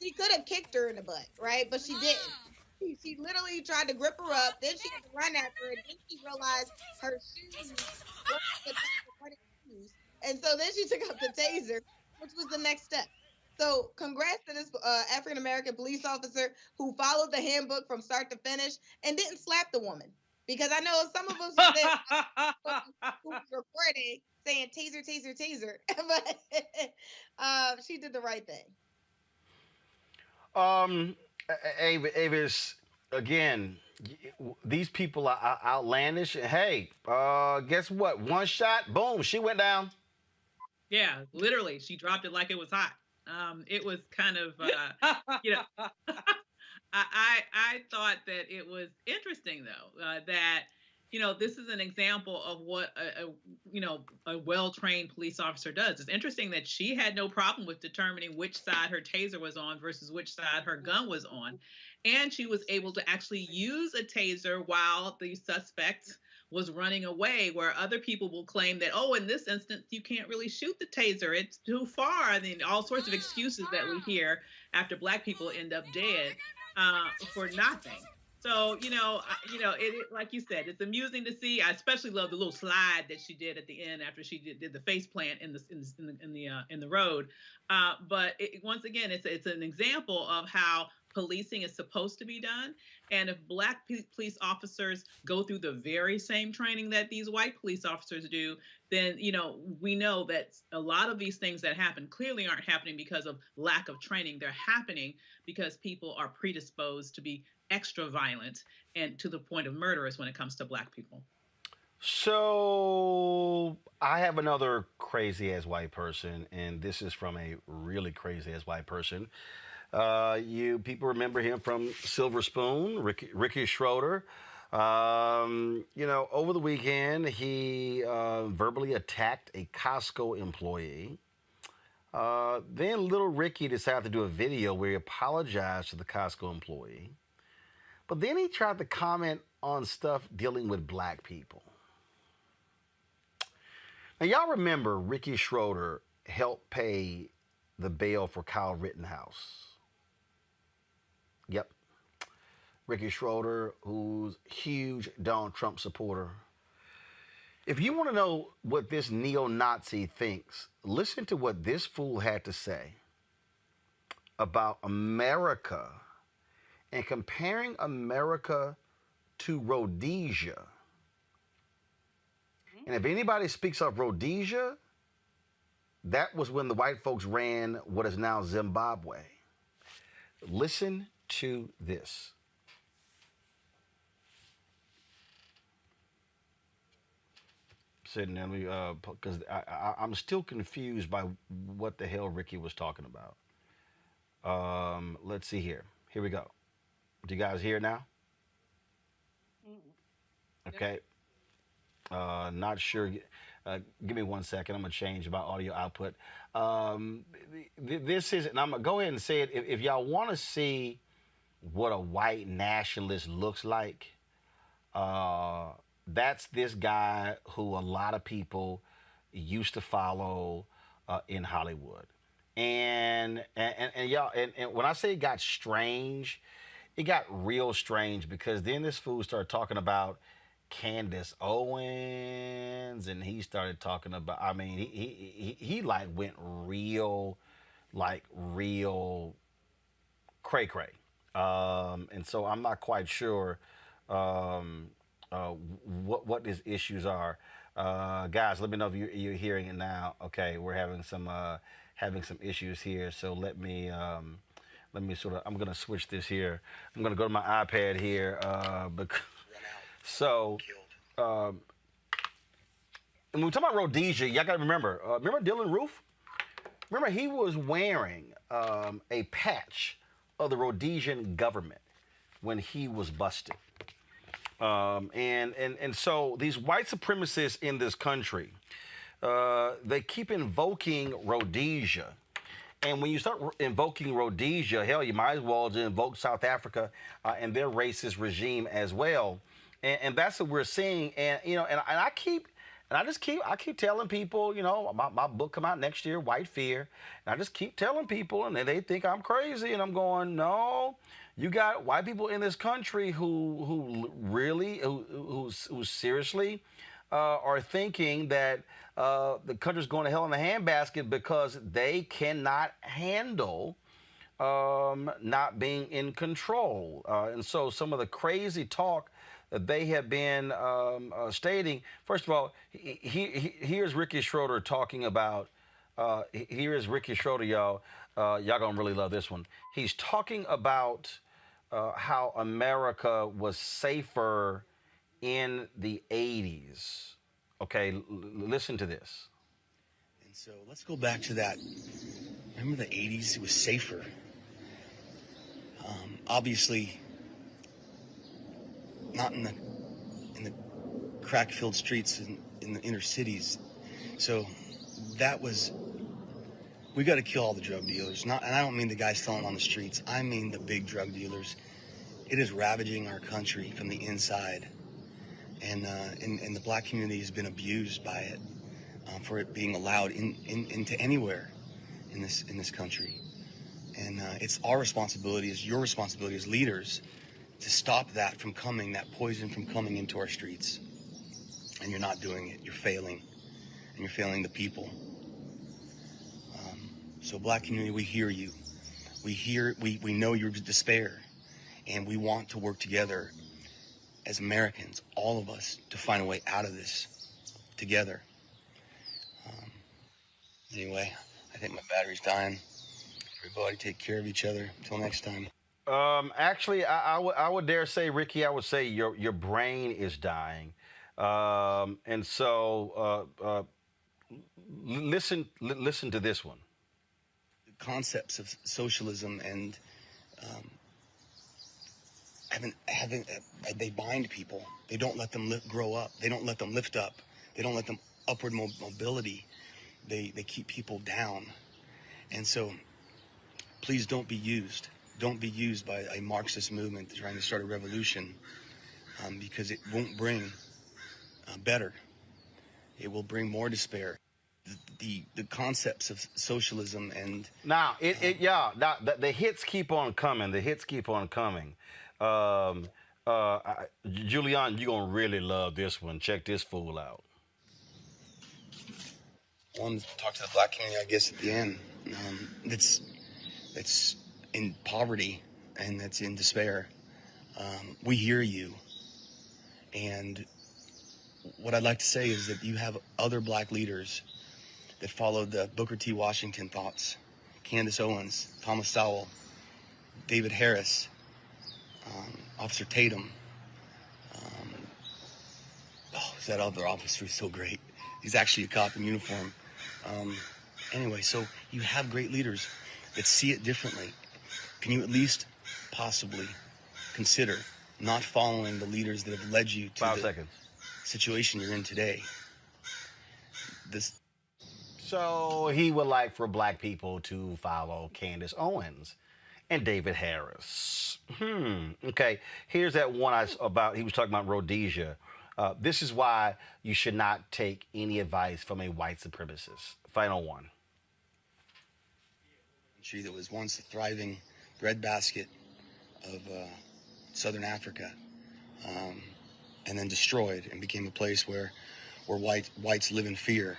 She could have kicked her in the butt, right? But she didn't. She literally tried to grip her up. Then she had to run after her. Then she realized her shoes were the type of running shoes. And so then she took out the taser, which was the next step. So congrats to this African American police officer who followed the handbook from start to finish and didn't slap the woman. Because I know some of us who was recording saying taser, taser, taser, but she did the right thing. Avis, again, these people are outlandish. Hey, guess what? One shot, boom, she went down. Yeah, literally, she dropped it like it was hot. It was kind of, I thought that it was interesting though, that, this is an example of what a well-trained police officer does. It's interesting that she had no problem with determining which side her taser was on versus which side her gun was on. And she was able to actually use a taser while the suspect was running away, where other people will claim that, oh, in this instance, you can't really shoot the taser. It's too far. I mean, all sorts of excuses that we hear after Black people end up dead for nothing. So, it like you said, it's amusing to see. I especially love the little slide that she did at the end after she did the face plant in the road. But once again, it's an example of how policing is supposed to be done. And if Black police officers go through the very same training that these white police officers do, then, we know that a lot of these things that happen clearly aren't happening because of lack of training. They're happening because people are predisposed to be extra violent and to the point of murderous when it comes to Black people. So I have another crazy ass white person, and this is from a really crazy ass white person. You people remember him from Silver Spoon, Ricky Schroeder. Over the weekend, he verbally attacked a Costco employee. Then little Ricky decided to do a video where he apologized to the Costco employee. But then he tried to comment on stuff dealing with Black people. Now, y'all remember Ricky Schroeder helped pay the bail for Kyle Rittenhouse. Yep. Ricky Schroeder, who's a huge Donald Trump supporter. If you want to know what this neo-Nazi thinks, listen to what this fool had to say about America and comparing America to Rhodesia. And if anybody speaks of Rhodesia, that was when the white folks ran what is now Zimbabwe. Listen to this. Sitting there, because I'm still confused by what the hell Ricky was talking about. Let's see here. Here we go. Do you guys hear now? Okay. Not sure. Give me 1 second. I'm going to change my audio output. This is, and I'm going to go ahead and say it. If y'all want to see what a white nationalist looks like, that's this guy who a lot of people used to follow in Hollywood. And y'all, and when I say it got strange, it got real strange, because then this fool started talking about Candace Owens, and he started talking about, I mean, he like went real cray-cray. And so I'm not quite sure what his issues are. Guys, let me know if you're hearing it now. Okay, we're having some issues here, so let me sort of, I'm going to switch this here. I'm going to go to my iPad here. So, and when we talk about Rhodesia, y'all got to remember Dylan Roof? Remember, he was wearing a patch of the Rhodesian government when he was busted. And so these white supremacists in this country, they keep invoking Rhodesia. And when you start invoking Rhodesia, hell, you might as well just invoke South Africa and their racist regime as well. And that's what we're seeing. And I keep telling people, my book come out next year, White Fear. And I just keep telling people, and they think I'm crazy. And I'm going, no, you got white people in this country who seriously are thinking that the country's going to hell in a handbasket because they cannot handle not being in control. And so some of the crazy talk that they have been stating, first of all, here's Ricky Schroeder talking about, here is Ricky Schroeder, y'all. Y'all gonna really love this one. He's talking about how America was safer in the 80s. Okay, listen to this. And so let's go back to that. Remember the 80s? It was safer. Obviously, not in the crack-filled streets in the inner cities. So that was, we got to kill all the drug dealers. And I don't mean the guys selling on the streets. I mean the big drug dealers. It is ravaging our country from the inside. And the black community has been abused by it for it being allowed into anywhere in this country. And it's our responsibility, it's your responsibility as leaders to stop that from coming, that poison from coming into our streets. And you're not doing it. You're failing. And you're failing the people. So black community, we hear you. We know your despair. And we want to work together as Americans, all of us, to find a way out of this together. Anyway, I think my battery's dying. Everybody take care of each other. Until next time. Actually, I would dare say, Ricky, I would say your brain is dying. And so listen to this one. The concepts of socialism and they bind people. They don't let them grow up. They don't let them lift up. They don't let them upward mobility. They keep people down. And so please don't be used. Don't be used by a Marxist movement trying to start a revolution, because it won't bring better. It will bring more despair. The concepts of socialism and now the hits keep on coming. The hits keep on coming. Julian, you're gonna really love this one. Check this fool out. I wanted to talk to the black community, I guess, at the end. That's in poverty and that's in despair. We hear you. And what I'd like to say is that you have other black leaders that followed the Booker T. Washington thoughts. Candace Owens, Thomas Sowell, David Harris, Officer Tatum. That other officer is so great. He's actually a cop in uniform. Anyway, so you have great leaders that see it differently. Can you at least possibly consider not following the leaders that have led you to 5 seconds. Situation you're in today? So he would like for black people to follow Candace Owens and David Harris. Okay, here's that one he was talking about Rhodesia. This is why you should not take any advice from a white supremacist. Final one. Country that was once a thriving breadbasket of Southern Africa, and then destroyed and became a place where whites live in fear.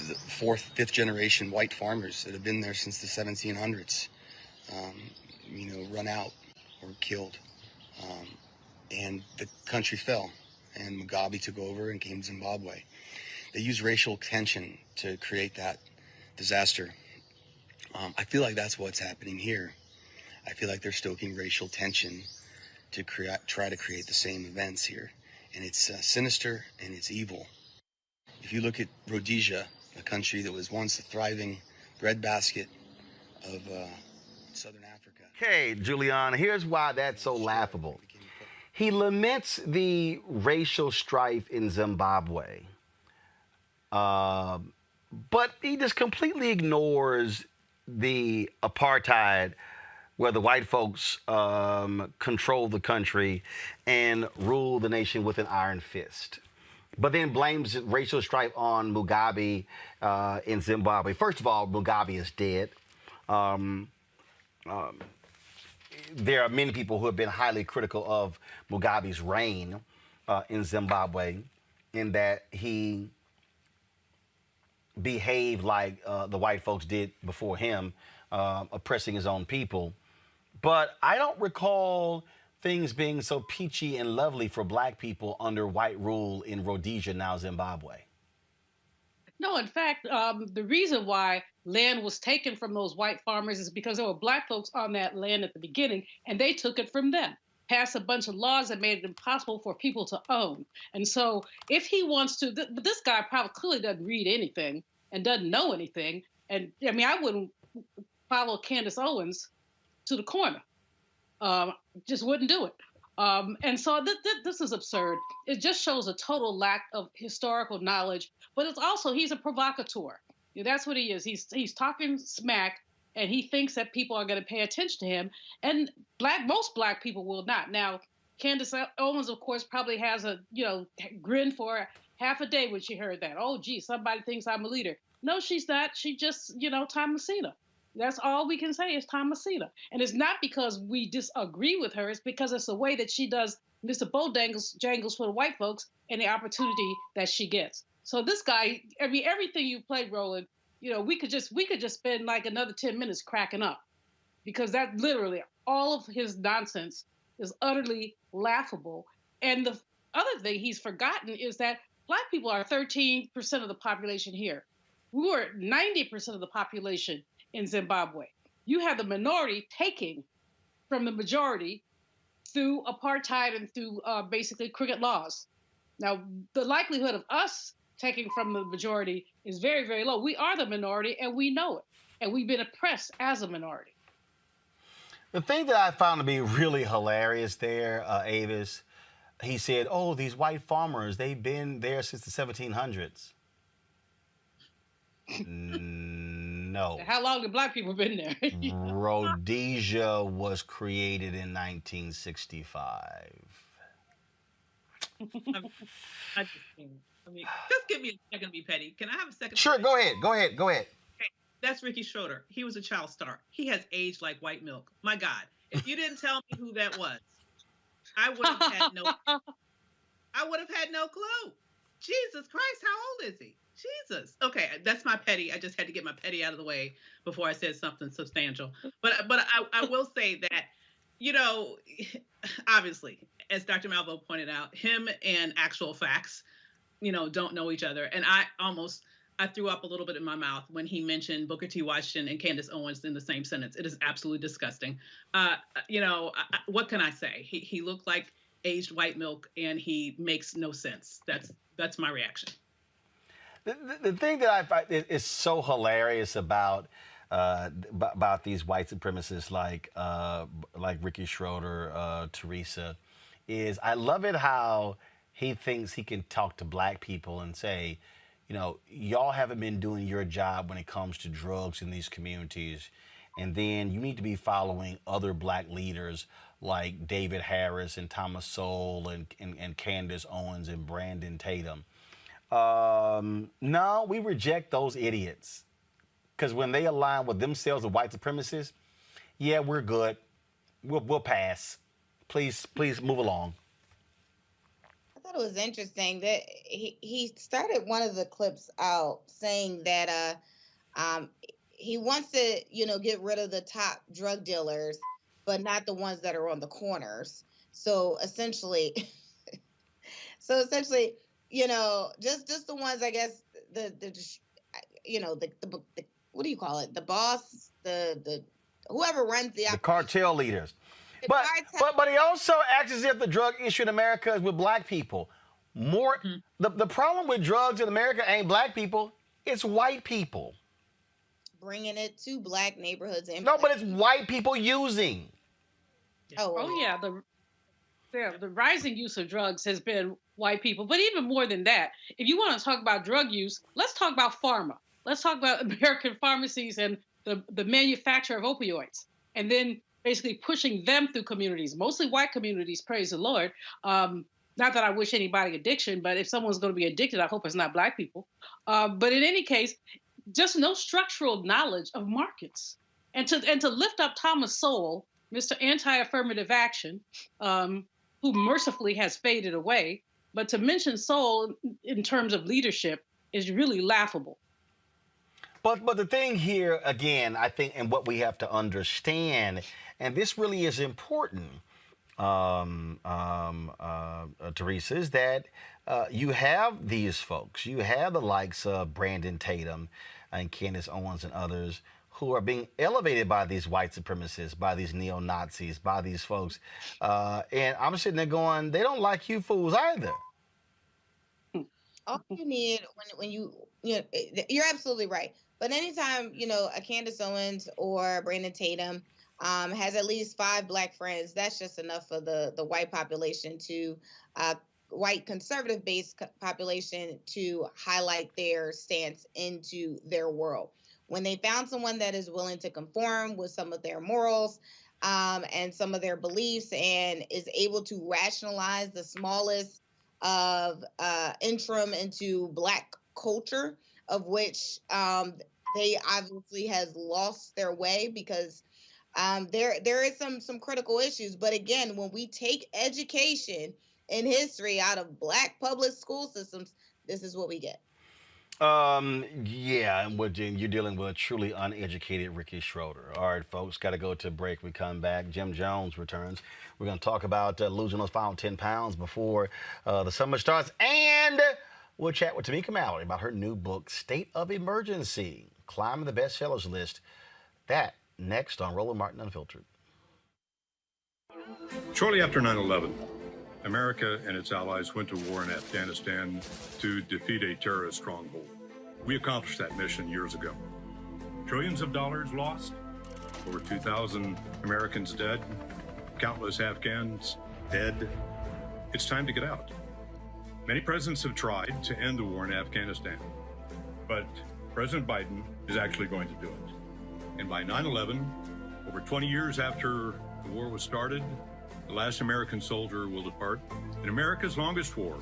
The fourth, fifth generation white farmers that have been there since the 1700s, run out or killed. And the country fell, and Mugabe took over and came to Zimbabwe. They used racial tension to create that disaster. I feel like that's what's happening here. I feel like they're stoking racial tension to try to create the same events here. And it's sinister and it's evil. If you look at Rhodesia, a country that was once a thriving breadbasket of Southern Africa. Okay, Julian, here's why that's so laughable. He laments the racial strife in Zimbabwe. Um, but he just completely ignores the apartheid where the white folks control the country and rule the nation with an iron fist. But then blames racial strife on Mugabe in Zimbabwe. First of all, Mugabe is dead. Um, there are many people who have been highly critical of Mugabe's reign in Zimbabwe, in that he behaved like the white folks did before him, oppressing his own people. But I don't recall things being so peachy and lovely for black people under white rule in Rhodesia, now Zimbabwe. No, in fact, the reason why land was taken from those white farmers is because there were black folks on that land at the beginning, and they took it from them. Passed a bunch of laws that made it impossible for people to own. And so if he wants to, this guy probably clearly doesn't read anything and doesn't know anything. And I mean, I wouldn't follow Candace Owens to the corner. Just wouldn't do it. And so this is absurd. It just shows a total lack of historical knowledge, but it's also, he's a provocateur. That's what he is. He's talking smack, and he thinks that people are going to pay attention to him. And most black people will not. Now, Candace Owens, of course, probably has a, grin for half a day when she heard that. Oh, gee, somebody thinks I'm a leader. No, she's not. She just, Thomasina. That's all we can say is Thomasina. And it's not because we disagree with her. It's because it's the way that she does Mr. Bojangles for the white folks and the opportunity that she gets. So this guy, I mean, everything you played, Roland, we could just spend like another 10 minutes cracking up, because that literally all of his nonsense is utterly laughable. And the other thing he's forgotten is that black people are 13% of the population here. We were 90% of the population in Zimbabwe. You have the minority taking from the majority through apartheid and through basically cricket laws. Now, the likelihood of us taking from the majority is very, very low. We are the minority, and we know it. And we've been oppressed as a minority. The thing that I found to be really hilarious there, Avis, he said, oh, these white farmers, they've been there since the 1700s. No. How long have black people been there? Rhodesia was created in 1965. I just give me a second to be petty. Can I have a second? Sure, go ahead. Okay. That's Ricky Schroeder. He was a child star. He has aged like white milk. My God, if you didn't tell me who that was, I would have had no clue. Jesus Christ, how old is he? Jesus. Okay, that's my petty. I just had to get my petty out of the way before I said something substantial. But I will say that, obviously, as Dr. Malvo pointed out, him and actual facts, don't know each other. And I threw up a little bit in my mouth when he mentioned Booker T. Washington and Candace Owens in the same sentence. It is absolutely disgusting. What can I say? He looked like aged white milk, and he makes no sense. That's my reaction. The thing that I find is so hilarious about these white supremacists like Ricky Schroeder, Teresa, is I love it how he thinks he can talk to black people and say, y'all haven't been doing your job when it comes to drugs in these communities, and then you need to be following other black leaders like David Harris and Thomas Sowell and Candace Owens and Brandon Tatum. No, we reject those idiots, because when they align with themselves with white supremacists, yeah, we're good. We'll pass. Please move along. I thought it was interesting that he started one of the clips out saying that he wants to get rid of the top drug dealers, but not the ones that are on the corners. So essentially, just the ones, I guess, the what do you call it? The boss, the whoever runs the cartel leaders. But he also acts as if the drug issue in America is with black people. The problem with drugs in America ain't black people, it's white people. Bringing it to black neighborhoods. No, but it's white people using. Oh yeah. The rising use of drugs has been white people, but even more than that, if you want to talk about drug use, let's talk about pharma. Let's talk about American pharmacies and the manufacture of opioids, and then basically pushing them through communities, mostly white communities, praise the Lord. Not that I wish anybody addiction, but if someone's going to be addicted, I hope it's not black people. But in any case, just no structural knowledge of markets. And to lift up Thomas Sowell, Mr. Anti-Affirmative Action, who mercifully has faded away, but to mention Sowell in terms of leadership is really laughable. But the thing here, again, I think, and what we have to understand, and this really is important, Teresa, is that you have these folks, you have the likes of Brandon Tatum and Candace Owens and others who are being elevated by these white supremacists, by these neo-Nazis, by these folks. And I'm sitting there going, they don't like you fools either. All you need when you know, you're absolutely right. But anytime, you know, a Candace Owens or Brandon Tatum has at least 5 black friends, that's just enough for the white population to, white conservative-based population to highlight their stance into their world. When they found someone that is willing to conform with some of their morals and some of their beliefs and is able to rationalize the smallest of interim into black culture, of which they obviously has lost their way because there is some critical issues. But again, when we take education and history out of black public school systems, this is what we get. Yeah, and you're dealing with a truly uneducated Ricky Schroeder. All right, folks, got to go to a break. We come back. Jim Jones returns. We're going to talk about losing those final 10 pounds before the summer starts. And we'll chat with Tamika Mallory about her new book, State of Emergency, climbing the bestsellers list. That next on Roland Martin Unfiltered. Shortly after 9/11, America and its allies went to war in Afghanistan to defeat a terrorist stronghold. We accomplished that mission years ago. Trillions of dollars lost, over 2,000 Americans dead, countless Afghans dead. It's time to get out. Many presidents have tried to end the war in Afghanistan, but President Biden is actually going to do it. And by 9/11, over 20 years after the war was started, the last American soldier will depart, and America's longest war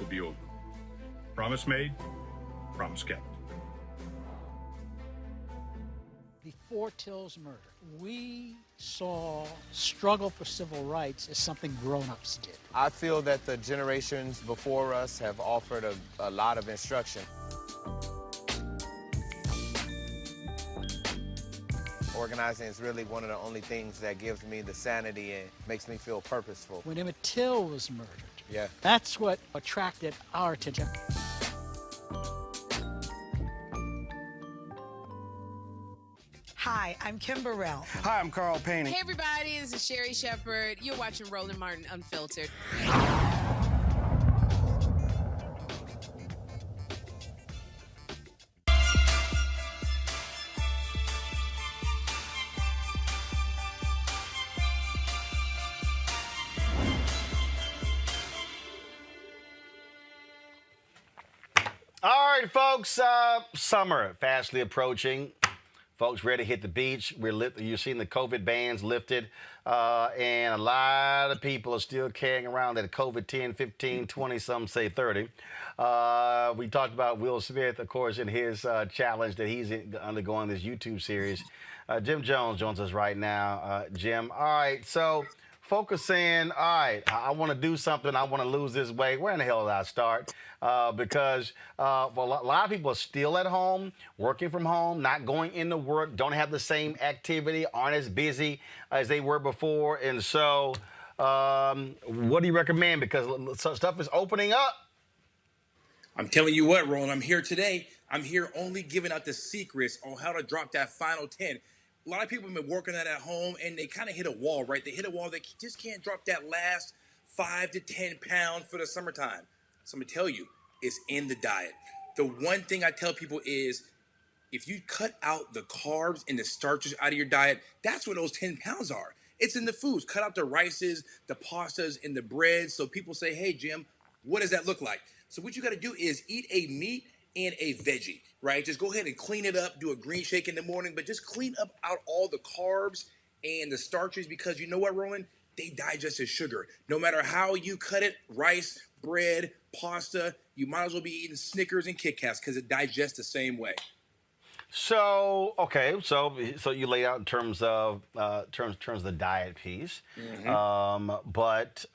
will be over. Promise made, promise kept. Before Till's murder, we saw struggle for civil rights as something grown-ups did. I feel that the generations before us have offered a lot of instruction. Organizing is really one of the only things that gives me the sanity and makes me feel purposeful. When Emmett Till was murdered, yeah, that's what attracted our attention. Hi, I'm Kim Burrell. Hi, I'm Carl Payne. Hey, everybody, this is Sherry Shepherd. You're watching Roland Martin Unfiltered. All right, folks, summer fastly approaching. Folks ready to hit the beach. You're seeing the COVID bans lifted, and a lot of people are still carrying around that COVID 10, 15, 20, some say 30. We talked about Will Smith, of course, in his challenge that he's undergoing this YouTube series. Jim Jones joins us right now. Jim, all right, so folks are saying, all right, I want to do something. I want to lose this weight. Where in the hell did I start? Because a lot of people are still at home, working from home, not going into work, don't have the same activity, aren't as busy as they were before. And so what do you recommend? Because stuff is opening up. I'm telling you what, Roland, I'm here today. I'm here only giving out the secrets on how to drop that final 10. A lot of people have been working that at home, and they kind of hit a wall, right? They hit a wall. They just can't drop that last 5 to 10 pounds for the summertime. So I'm going to tell you, it's in the diet. The one thing I tell people is if you cut out the carbs and the starches out of your diet, that's where those 10 pounds are. It's in the foods. Cut out the rices, the pastas, and the breads. So people say, hey, Jim, what does that look like? So what you got to do is eat a meat and a veggie, right? Just go ahead and clean it up. Do a green shake in the morning, but just clean up out all the carbs and the starches, because you know what, Roland? They digest as sugar. No matter how you cut it, rice, bread, pasta, you might as well be eating Snickers and Kit Kats because it digests the same way. So okay, so you lay out in terms of terms of the diet piece, but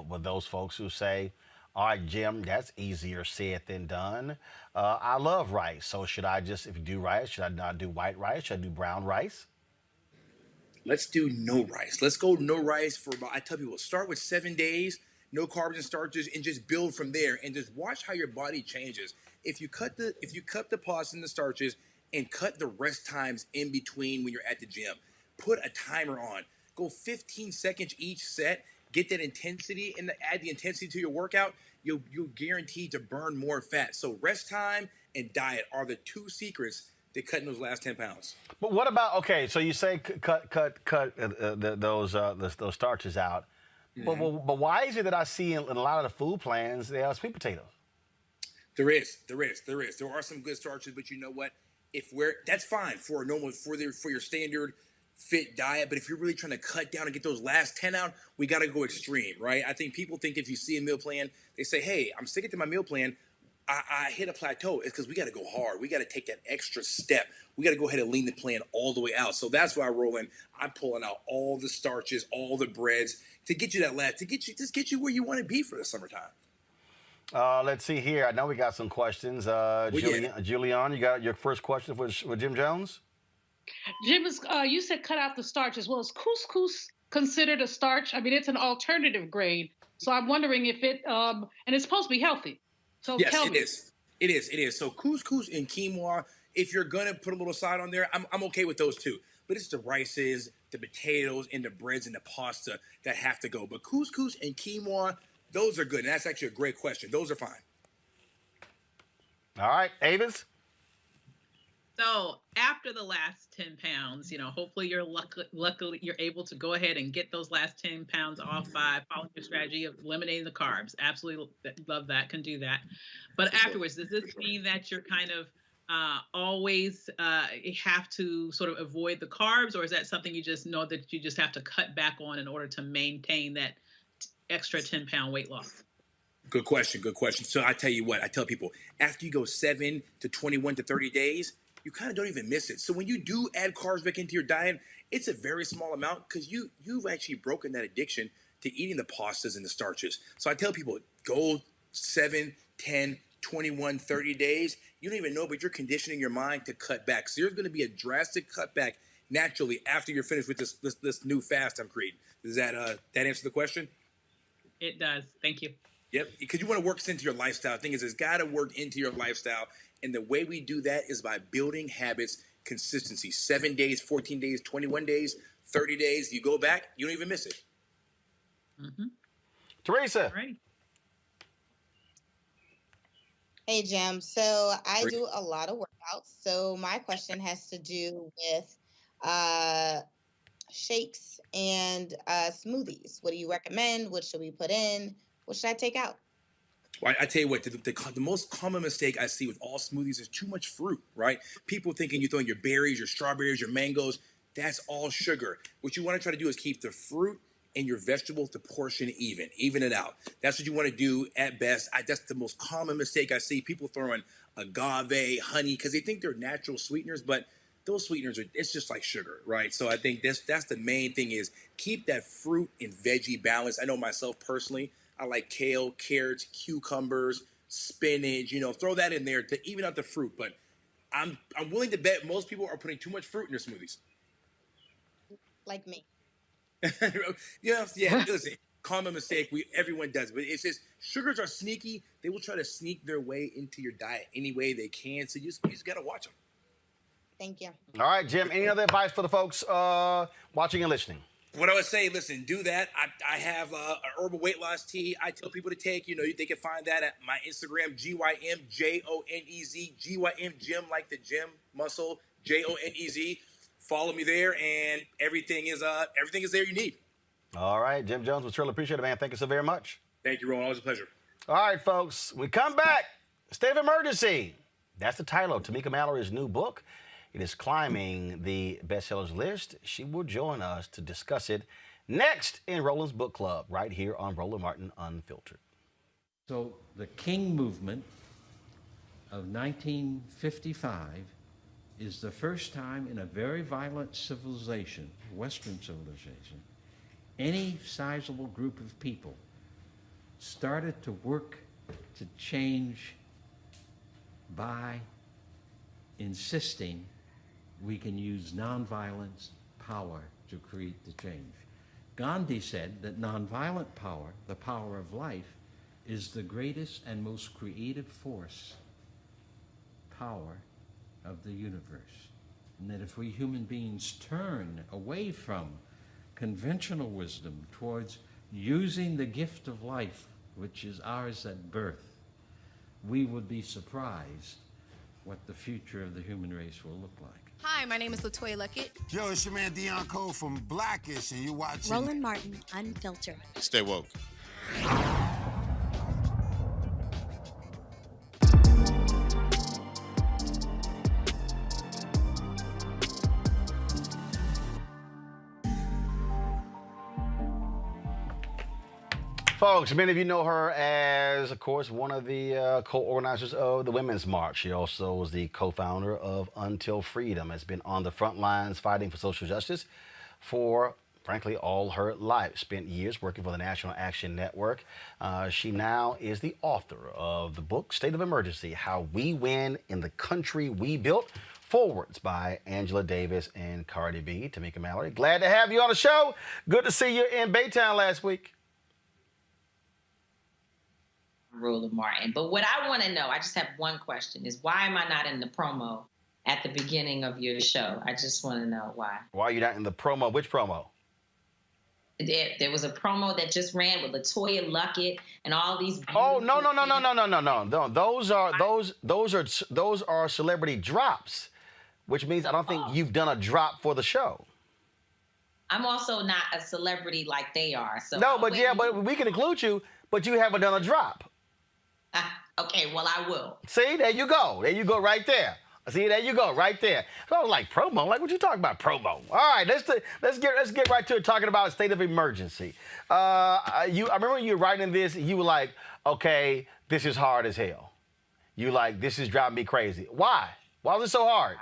with those folks who say, "All right, Jim, that's easier said than done." I love rice, so should I just, if you do rice, should I not do white rice? Should I do brown rice? Let's do no rice. Let's go no rice for about, I tell people, start with 7 days, no carbs and starches, and just build from there, and just watch how your body changes. If you cut the pasta and the starches and cut the rest times in between when you're at the gym, put a timer on. Go 15 seconds each set. Get that intensity and add the intensity to your workout. You'll guaranteed to burn more fat. So rest time and diet are the two secrets to cutting those last 10 pounds. But what about, okay, so you say cut those starches out, but why is it that I see in a lot of the food plans they have sweet potatoes? There is. There are some good starches, but you know what? That's fine for a normal, for your standard fit diet. But if you're really trying to cut down and get those last 10 out, we got to go extreme, right? I think people think if you see a meal plan, they say, hey, I'm sticking to my meal plan. I hit a plateau. It's because we got to go hard. We got to take that extra step. We got to go ahead and lean the plan all the way out. So that's why, Roland, I'm pulling out all the starches, all the breads to get you that last, to get you where you want to be for the summertime. Let's see here. I know we got some questions. Julian, you got your first question for Jim Jones? Jim, you said cut out the starch as well. Is couscous considered a starch? I mean, it's an alternative grain. So I'm wondering if it, and it's supposed to be healthy. So yes, tell me. It is. So couscous and quinoa, if you're going to put a little side on there, I'm okay with those too. But it's the rices, the potatoes, and the breads and the pasta that have to go. But couscous and quinoa, those are good. And that's actually a great question. Those are fine. All right, Avis? So after the last 10 pounds, hopefully you're luckily you're able to go ahead and get those last 10 pounds off by following your strategy of eliminating the carbs. Absolutely love that, can do that. But afterwards, does this mean that you're kind of always have to sort of avoid the carbs, or is that something you just know that you just have to cut back on in order to maintain that extra 10-pound weight loss? Good question. So I tell you what, I tell people, after you go 7 to 21 to 30 days, you kind of don't even miss it. So when you do add carbs back into your diet, it's a very small amount because you've actually broken that addiction to eating the pastas and the starches. So I tell people, go 7, 10, 21, 30 days. You don't even know, but you're conditioning your mind to cut back. So there's going to be a drastic cutback naturally after you're finished with this new fast I'm creating. Does that answer the question? It does. Thank you. Yep, because you want to work this into your lifestyle. The thing is, it's got to work into your lifestyle. And the way we do that is by building habits, consistency. 7 days, 14 days, 21 days, 30 days. You go back, you don't even miss it. Mm-hmm. Teresa. Right. Hey, Jim. So I do a lot of workouts. So my question has to do with shakes and smoothies. What do you recommend? What should we put in? What should I take out? Well, I tell you what, the most common mistake I see with all smoothies is too much fruit, right? People thinking you're throwing your berries, your strawberries, your mangoes. That's all sugar. What you want to try to do is keep the fruit and your vegetables, the portion even it out. That's what you want to do at best. That's the most common mistake I see. People throwing agave, honey, because they think they're natural sweeteners, but those sweeteners it's just like sugar, right? So I think that's the main thing is keep that fruit and veggie balance. I know myself personally, I like kale, carrots, cucumbers, spinach, throw that in there to even out the fruit. But I'm willing to bet most people are putting too much fruit in their smoothies. Like me. Yeah, listen, common mistake. Everyone does, but it's just sugars are sneaky. They will try to sneak their way into your diet any way they can. So you just got to watch them. Thank you. All right, Jim, any other advice for the folks watching and listening? What I would say, listen, do that. I have an herbal weight loss tea I tell people to take. They can find that at my Instagram, GYMJONEZ, GYM, Jim like the gym muscle, JONEZ. follow me there, and everything is there you need. All right, Jim Jones, we truly appreciate it, man. Thank you so very much. Thank you, Roland. Always a pleasure. All right, folks, we come back. State of emergency. That's the title of Tamika Mallory's new book. It is climbing the bestsellers list. She will join us to discuss it next in Roland's Book Club, right here on Roland Martin Unfiltered. So the King movement of 1955 is the first time in a very violent civilization, Western civilization, any sizable group of people started to work to change by insisting we can use nonviolence power to create the change. Gandhi said that nonviolent power, the power of life, is the greatest and most creative power of the universe. And that if we human beings turn away from conventional wisdom towards using the gift of life, which is ours at birth, we would be surprised what the future of the human race will look like. Hi, my name is LaToya Luckett. Yo, it's your man Dion Cole from Blackish, and you're watching Roland Martin Unfiltered. Stay woke. Folks, many of you know her as, of course, one of the co-organizers of the Women's March. She also was the co-founder of Until Freedom, has been on the front lines fighting for social justice for, frankly, all her life. Spent years working for the National Action Network. She now is the author of the book, State of Emergency, How We Win in the Country We Built. Forwards by Angela Davis and Cardi B. Tamika Mallory, glad to have you on the show. Good to see you in Baytown last week. Roland Martin. But what I want to know, I just have one question, is why am I not in the promo at the beginning of your show? I just want to know why. Why are you not in the promo? Which promo? There was a promo that just ran with LaToya Luckett and all these. Oh, no. Those are celebrity drops, which means I don't think you've done a drop for the show. I'm also not a celebrity like they are. So no, but we can include you, but you haven't done a drop. Okay, well, I will. See, there you go. There you go right there. See, there you go right there. So I was like, promo? Like, what you talking about, promo? All right, let's get right to it, talking about a state of emergency. I remember you were writing this, you were like, okay, this is hard as hell. You like, this is driving me crazy. Why? Why was it so hard?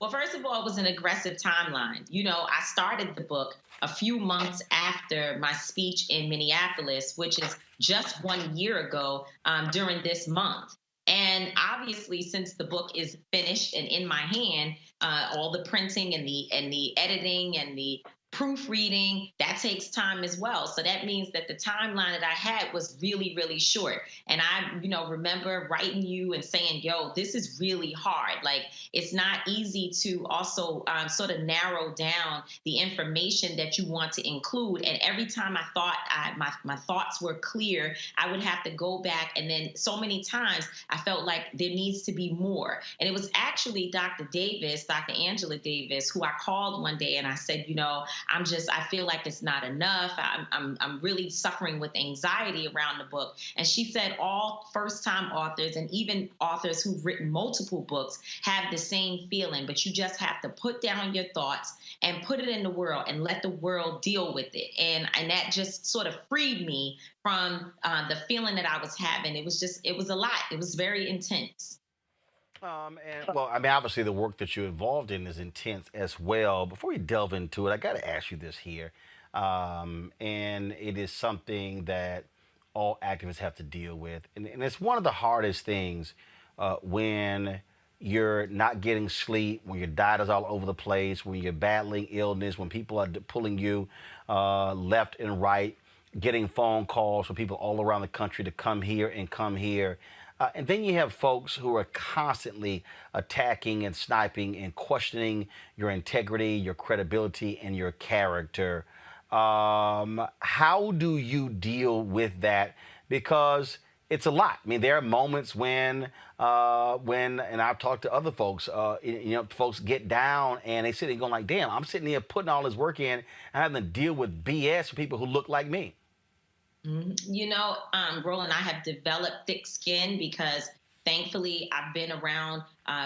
Well, first of all, it was an aggressive timeline. You know, I started the book a few months after my speech in Minneapolis, which is just 1 year ago during this month. And obviously, since the book is finished and in my hand, all the printing and the editing and the proofreading, that takes time as well. So that means that the timeline that I had was really, really short. And I, remember writing you and saying, yo, this is really hard. Like, it's not easy to also sort of narrow down the information that you want to include. And every time I thought my thoughts were clear, I would have to go back. And then so many times I felt like there needs to be more. And it was actually Dr. Angela Davis, who I called one day and I said, I feel like it's not enough. I'm really suffering with anxiety around the book. And she said all first-time authors and even authors who've written multiple books have the same feeling, but you just have to put down your thoughts and put it in the world and let the world deal with it. And that just sort of freed me from the feeling that I was having. It was a lot. It was very intense. Obviously the work that you're involved in is intense as well. Before we delve into it, I got to ask you this here. And it is something that all activists have to deal with. And it's one of the hardest things when you're not getting sleep, when your diet is all over the place, when you're battling illness, when people are pulling you left and right, getting phone calls from people all around the country to come here and come here. And then you have folks who are constantly attacking and sniping and questioning your integrity, your credibility, and your character. How do you deal with that? Because It's a lot. I mean, there are moments when, and I've talked to other folks, folks get down and they sit there going like, damn, I'm sitting here putting all this work in and having to deal with BS from people who look like me. Roland, I have developed thick skin because thankfully I've been around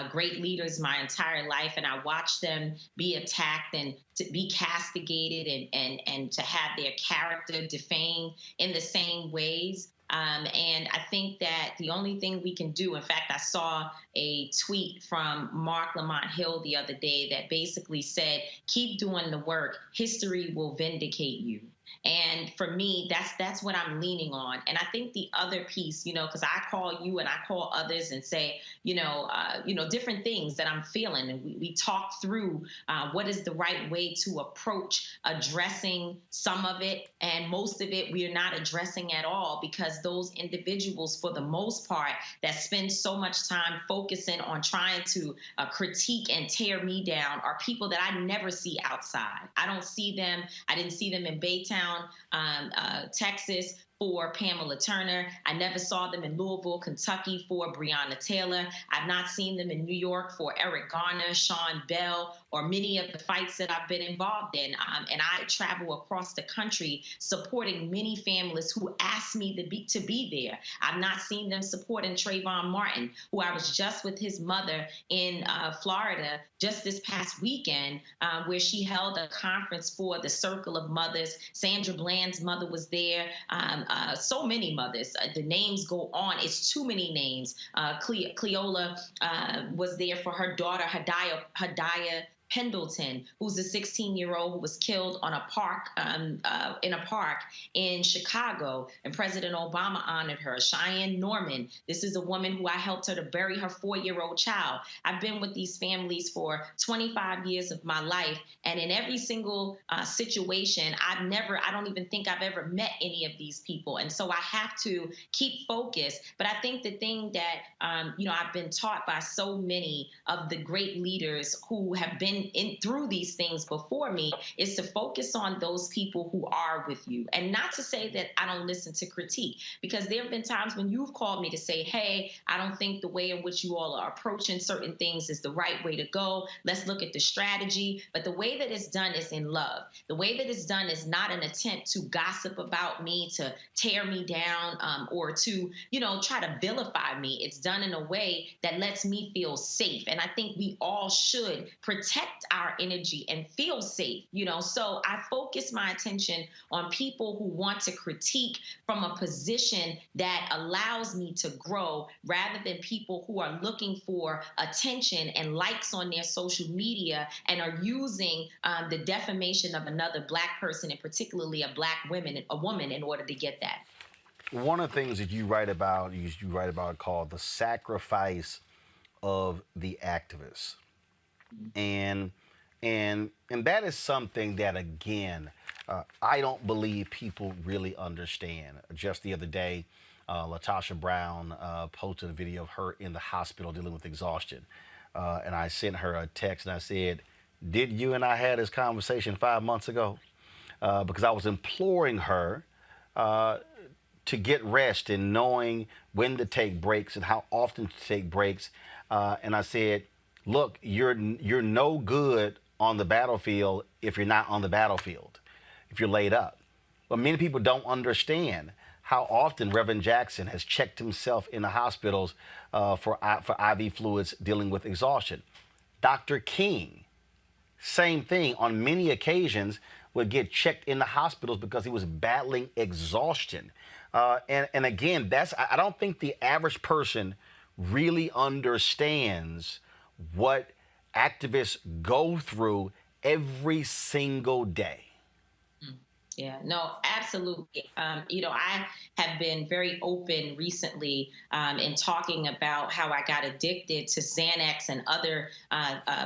great leaders my entire life, and I watched them be attacked and to be castigated and to have their character defamed in the same ways. And I think that the only thing we can do, in fact, I saw a tweet from Mark Lamont Hill the other day that basically said, keep doing the work. History will vindicate you. And for me, that's what I'm leaning on. And I think the other piece, because I call you and I call others and say, different things that I'm feeling. And we talk through what is the right way to approach addressing some of it. And most of it, we are not addressing at all, because those individuals, for the most part, that spend so much time focusing on trying to critique and tear me down are people that I never see outside. I don't see them. I didn't see them in Baytown, Texas, for Pamela Turner. I never saw them in Louisville, Kentucky for Breonna Taylor. I've not seen them in New York for Eric Garner, Sean Bell, or many of the fights that I've been involved in. And I travel across the country supporting many families who asked me to be there. I've not seen them supporting Trayvon Martin, who I was just with his mother in Florida just this past weekend, where she held a conference for the Circle of Mothers. Sandra Bland's mother was there. So many mothers. The names go on. It's too many names. Cleola was there for her daughter, Hadaya Pendleton, who's a 16-year-old who was killed on in a park in Chicago, and President Obama honored her. Cheyenne Norman, this is a woman who I helped her to bury her 4-year-old child. I've been with these families for 25 years of my life, and in every single situation, I don't even think I've ever met any of these people, and so I have to keep focused. But I think the thing that I've been taught by so many of the great leaders who have been through these things before me is to focus on those people who are with you, and not to say that I don't listen to critique, because there have been times when you've called me to say, hey, I don't think the way in which you all are approaching certain things is the right way to go. Let's look at the strategy. But the way that it's done is in love. The way that it's done is not an attempt to gossip about me, to tear me down, or to, try to vilify me. It's done in a way that lets me feel safe. And I think we all should protect our energy and feel safe, so I focus my attention on people who want to critique from a position that allows me to grow, rather than people who are looking for attention and likes on their social media and are using the defamation of another Black person, and particularly a woman, in order to get that. One of the things that you write about called the sacrifice of the activists. And that is something that, again, I don't believe people really understand. Just the other day, Latasha Brown posted a video of her in the hospital dealing with exhaustion. And I sent her a text and I said, did you and I have this conversation 5 months ago? Because I was imploring her to get rest and knowing when to take breaks and how often to take breaks. And I said, look, you're no good on the battlefield if you're not on the battlefield, if you're laid up. But many people don't understand how often Reverend Jackson has checked himself in the hospitals for IV fluids dealing with exhaustion. Dr. King, same thing, on many occasions would get checked in the hospitals because he was battling exhaustion. And again, I don't think the average person really understands what activists go through every single day. Yeah, no, absolutely. I have been very open recently in talking about how I got addicted to Xanax and other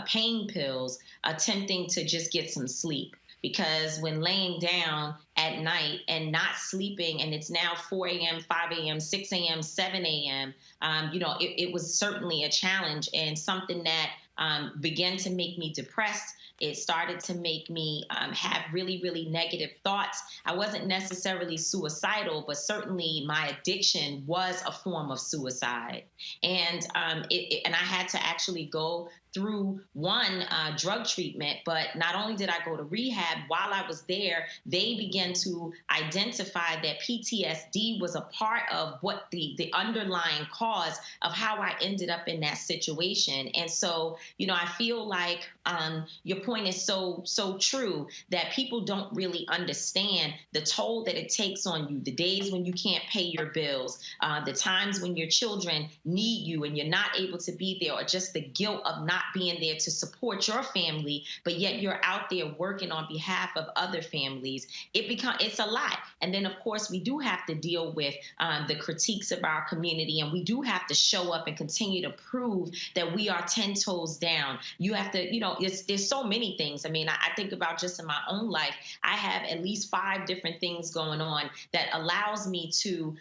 pain pills, attempting to just get some sleep. Because when laying down at night and not sleeping, and it's now 4 a.m., 5 a.m., 6 a.m., 7 a.m., it was certainly a challenge and something that began to make me depressed. It started to make me have really, really negative thoughts. I wasn't necessarily suicidal, but certainly my addiction was a form of suicide. And and I had to actually go through one drug treatment, but not only did I go to rehab, while I was there, they began to identify that PTSD was a part of what the underlying cause of how I ended up in that situation. And so, I feel like your point is so true, that people don't really understand the toll that it takes on you, the days when you can't pay your bills, the times when your children need you and you're not able to be there, or just the guilt of not being there to support your family, but yet you're out there working on behalf of other families. It's a lot. And then, of course, we do have to deal with the critiques of our community, and we do have to show up and continue to prove that we are 10 toes down. You have to, there's so many things. I mean, I think about just in my own life, I have at least 5 different things going on that allows me to,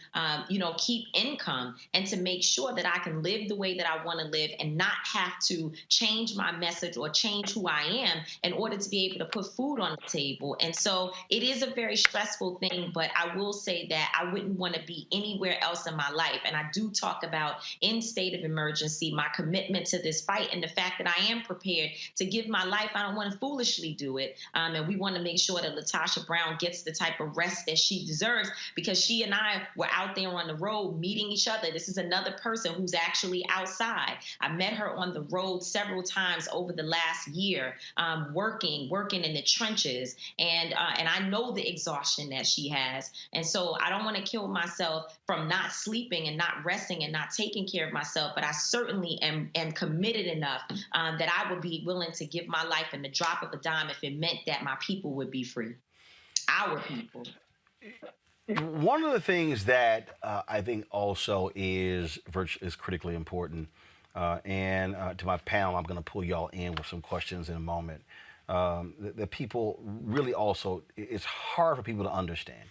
keep income and to make sure that I can live the way that I want to live and not have to change my message or change who I am in order to be able to put food on the table. And so it is a very stressful thing, but I will say that I wouldn't want to be anywhere else in my life. And I do talk about, in state of emergency, my commitment to this fight and the fact that I am prepared to give my life. I don't want to foolishly do it. And we want to make sure that LaTosha Brown gets the type of rest that she deserves, because she and I were out there on the road meeting each other. This is another person who's actually outside. I met her on the road several times over the last year, working in the trenches. And I know the exhaustion that she has. And so I don't want to kill myself from not sleeping and not resting and not taking care of myself. But I certainly am committed enough that I would be willing to give my life in the drop of a dime if it meant that my people would be free. Our people. One of the things that I think also is critically important, and to my panel, I'm going to pull y'all in with some questions in a moment. The people really also, it's hard for people to understand,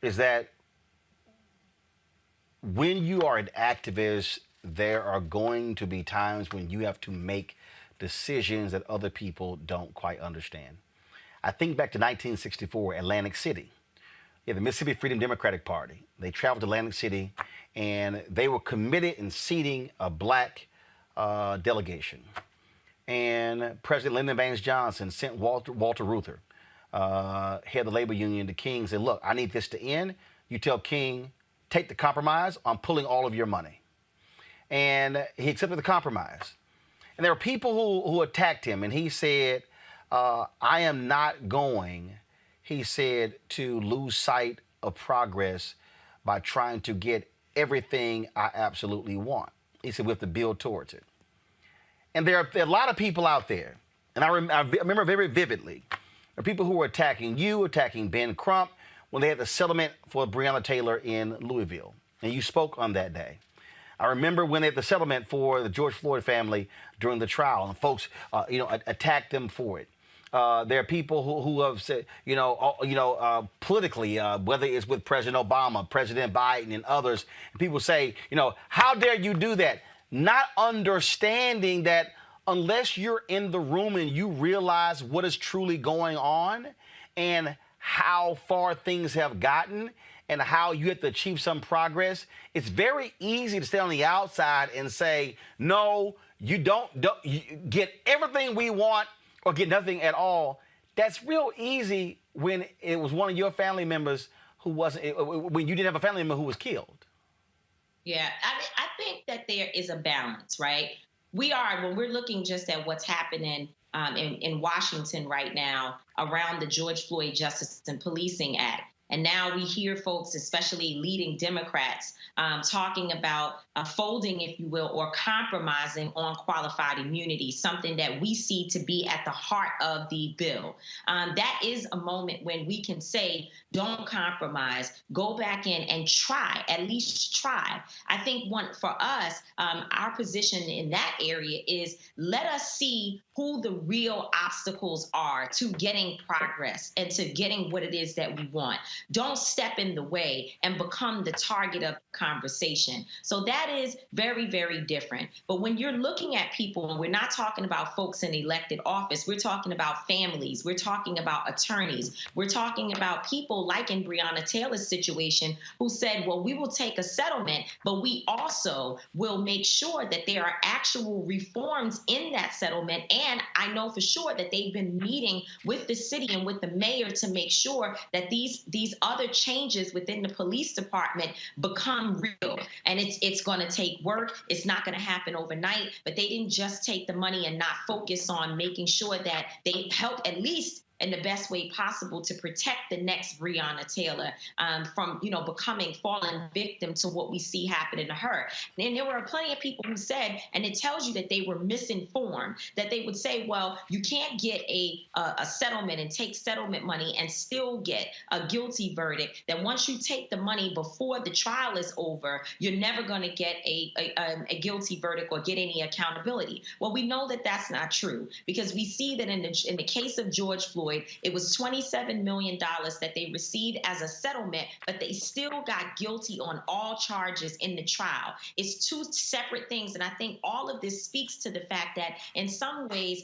is that when you are an activist, there are going to be times when you have to make decisions that other people don't quite understand. I think back to 1964, Atlantic City. Yeah, the Mississippi Freedom Democratic Party. They traveled to Atlantic City, and they were committed in seating a black delegation. And President Lyndon Baines Johnson sent Walter Reuther, head of the labor union, to King and said, look, I need this to end. You tell King, take the compromise. I'm pulling all of your money. And he accepted the compromise. And there were people who attacked him, and he said, I am not going, he said, to lose sight of progress by trying to get everything I absolutely want. He said, we have to build towards it. And there are a lot of people out there, and I remember very vividly, there are people who were attacking you, attacking Ben Crump, when they had the settlement for Breonna Taylor in Louisville. And you spoke on that day. I remember when they had the settlement for the George Floyd family during the trial, and folks, attacked them for it. There are people who have said, politically, whether it's with President Obama, President Biden, and others, people say, how dare you do that? Not understanding that unless you're in the room and you realize what is truly going on and how far things have gotten and how you have to achieve some progress, it's very easy to stay on the outside and say, no, you don't you get everything we want or get nothing at all. That's real easy when it was one of your family members who wasn't, when you didn't have a family member who was killed. Yeah, I think that there is a balance, right? When we're looking just at what's happening in Washington right now around the George Floyd Justice and Policing Act. And now we hear folks, especially leading Democrats, talking about folding, if you will, or compromising on qualified immunity, something that we see to be at the heart of the bill. That is a moment when we can say, don't compromise, go back in and try, at least try. I think for us, our position in that area is let us see who the real obstacles are to getting progress and to getting what it is that we want. don't step in the way and become the target of conversation. So that is very, very different. But when you're looking at people, and we're not talking about folks in elected office, we're talking about families, we're talking about attorneys, we're talking about people like in Breonna Taylor's situation who said, well, we will take a settlement, but we also will make sure that there are actual reforms in that settlement. And I know for sure that they've been meeting with the city and with the mayor to make sure that these other changes within the police department become real. And it's going to take work. It's not going to happen overnight, but they didn't just take the money and not focus on making sure that they help at least in the best way possible to protect the next Breonna Taylor from, falling victim to what we see happening to her. And there were plenty of people who said, and it tells you that they were misinformed, that they would say, well, you can't get a settlement and take settlement money and still get a guilty verdict, that once you take the money before the trial is over, you're never going to get a guilty verdict or get any accountability. Well, we know that that's not true, because we see that in the case of George Floyd, it was $27 million that they received as a settlement, but they still got guilty on all charges in the trial. It's two separate things. And I think all of this speaks to the fact that in some ways,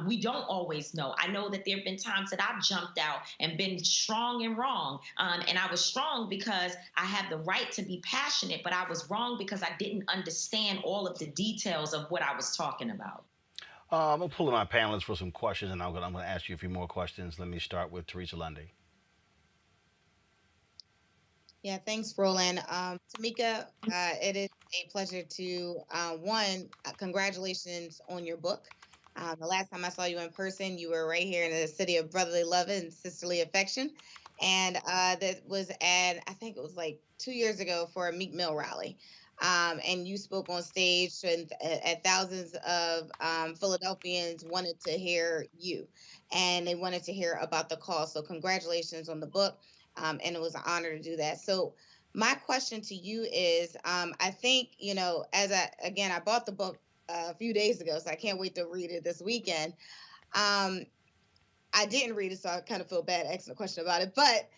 we don't always know. I know that there have been times that I've jumped out and been strong and wrong. And I was strong because I had the right to be passionate, but I was wrong because I didn't understand all of the details of what I was talking about. I'm going to pull in my panelists for some questions, and I'm going to ask you a few more questions. Let me start with Teresa Lundy. Yeah, thanks, Roland. Tamika, it is a pleasure to, congratulations on your book. The last time I saw you in person, you were right here in the city of brotherly love and sisterly affection. And that was I think it was like 2 years ago for a Meek Mill rally. And you spoke on stage, and thousands of Philadelphians wanted to hear you, and they wanted to hear about the cause. So congratulations on the book, and it was an honor to do that. So my question to you is, I think, I bought the book a few days ago, so I can't wait to read it this weekend. I didn't read it, so I kind of feel bad asking a question about it, but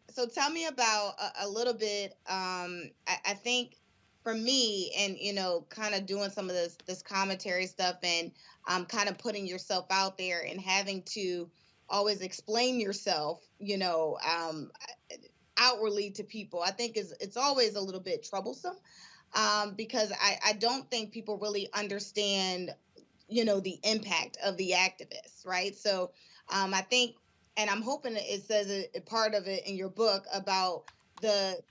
so tell me about a little bit. I think for me, and kind of doing some of this commentary stuff, and kind of putting yourself out there and having to always explain yourself, outwardly to people, I think it's always a little bit troublesome, because I don't think people really understand, the impact of the activists, right? So I think. And I'm hoping it says a part of it in your book about the